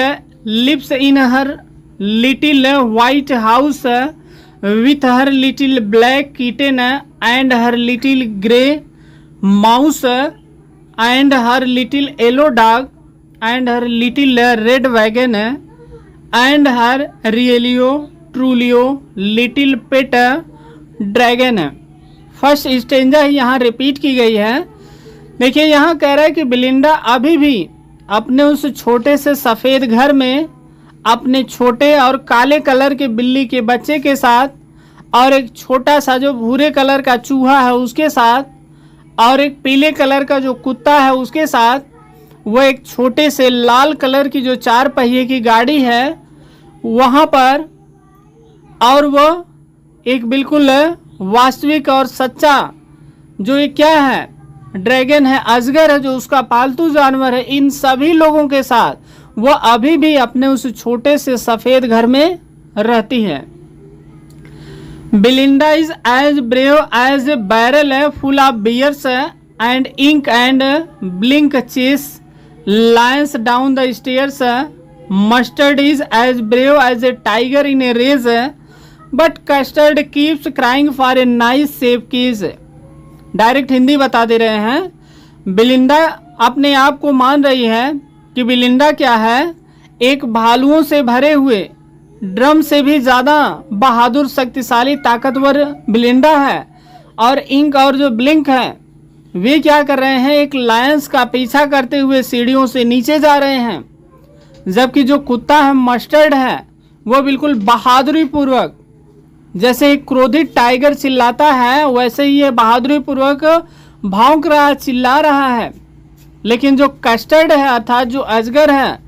Speaker 1: lives in her little white house with her little black kitten and her little grey mouse and her little yellow dog and her little red wagon and her realio trulio little pet dragon. First stanza ही यहाँ repeat की गई है। देखिए यहाँ कह रहा है कि बिलिंडा अभी भी अपने उस छोटे से सफ़ेद घर में अपने छोटे और काले कलर के बिल्ली के बच्चे के साथ, और एक छोटा सा जो भूरे कलर का चूहा है उसके साथ, और एक पीले कलर का जो कुत्ता है उसके साथ, वो एक छोटे से लाल कलर की जो 4 पहिए की गाड़ी है वहाँ पर, और वो एक बिल्कुल वास्तविक और सच्चा जो ये क्या है, ड्रैगन है, अजगर है, जो उसका पालतू जानवर है, इन सभी लोगों के साथ वो अभी भी अपने उस छोटे से सफ़ेद घर में रहती है। Belinda is as brave as a barrel full of bears and Ink and Blink chase lions down the stairs. Mustard is as brave as a tiger in a rage but Custard keeps crying for a nice safe cage. Direct Hindi बता दे रहे हैं। बिलिंडा अपने आप को मान रही है कि बिलिंडा क्या है, एक भालुओं से भरे हुए ड्रम से भी ज़्यादा बहादुर, शक्तिशाली, ताकतवर बिलिंडा है। और इंक और जो ब्लिंक है वे क्या कर रहे हैं, एक लायंस का पीछा करते हुए सीढ़ियों से नीचे जा रहे हैं। जबकि जो कुत्ता है, मस्टर्ड है, वो बिल्कुल बहादुरी पूर्वक, जैसे एक क्रोधित टाइगर चिल्लाता है वैसे ही ये बहादुरी पूर्वक भौंक रहा, चिल्ला रहा है। लेकिन जो कस्टर्ड है अर्थात जो अजगर है,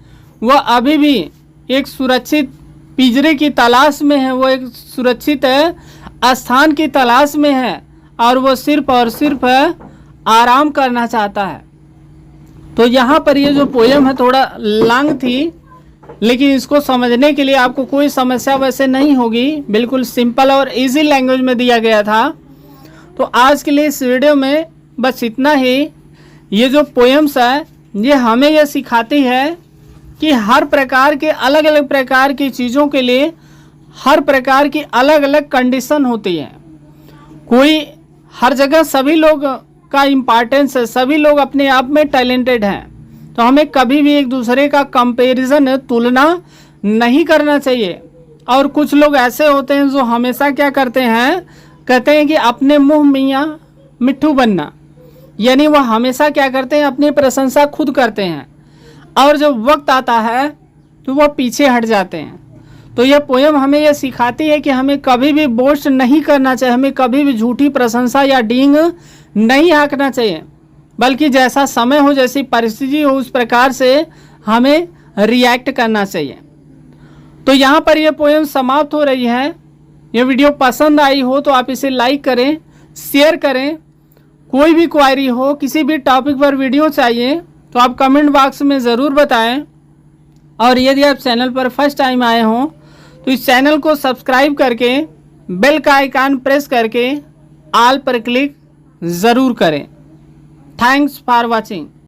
Speaker 1: वह अभी भी एक सुरक्षित पिंजरे की तलाश में है, वो एक सुरक्षित स्थान की तलाश में है और वो सिर्फ और सिर्फ आराम करना चाहता है। तो यहाँ पर ये जो पोयम है थोड़ा लॉन्ग थी, लेकिन इसको समझने के लिए आपको कोई समस्या वैसे नहीं होगी, बिल्कुल सिंपल और इजी लैंग्वेज में दिया गया था। तो आज के लिए इस वीडियो में बस इतना ही। ये जो पोएम्स है ये हमें यह सिखाती है कि हर प्रकार के अलग अलग प्रकार की चीज़ों के लिए हर प्रकार की अलग अलग कंडीशन होती है। कोई हर जगह सभी लोग का इम्पॉर्टेंस है, सभी लोग अपने आप में टैलेंटेड हैं। तो हमें कभी भी एक दूसरे का कंपैरिजन, तुलना नहीं करना चाहिए। और कुछ लोग ऐसे होते हैं जो हमेशा क्या करते हैं, कहते हैं कि अपने मुंह मियाँ मिट्ठू बनना, यानी वह हमेशा क्या करते हैं, अपनी प्रशंसा खुद करते हैं और जब वक्त आता है तो वह पीछे हट जाते हैं। तो यह पोयम हमें यह सिखाती है कि हमें कभी भी बोस्ट नहीं करना चाहिए, हमें कभी भी झूठी प्रशंसा या डींग नहीं हाँकना चाहिए, बल्कि जैसा समय हो, जैसी परिस्थिति हो, उस प्रकार से हमें रिएक्ट करना चाहिए। तो यहाँ पर यह पोयम समाप्त हो रही है। यह वीडियो पसंद आई हो तो आप इसे लाइक करें, शेयर करें। कोई भी क्वायरी हो, किसी भी टॉपिक पर वीडियो चाहिए तो आप कमेंट बॉक्स में ज़रूर बताएं। और यदि आप चैनल पर फर्स्ट टाइम आए हों तो इस चैनल को सब्सक्राइब करके बेल का आइकन प्रेस करके ऑल पर क्लिक ज़रूर करें। Thanks for watching.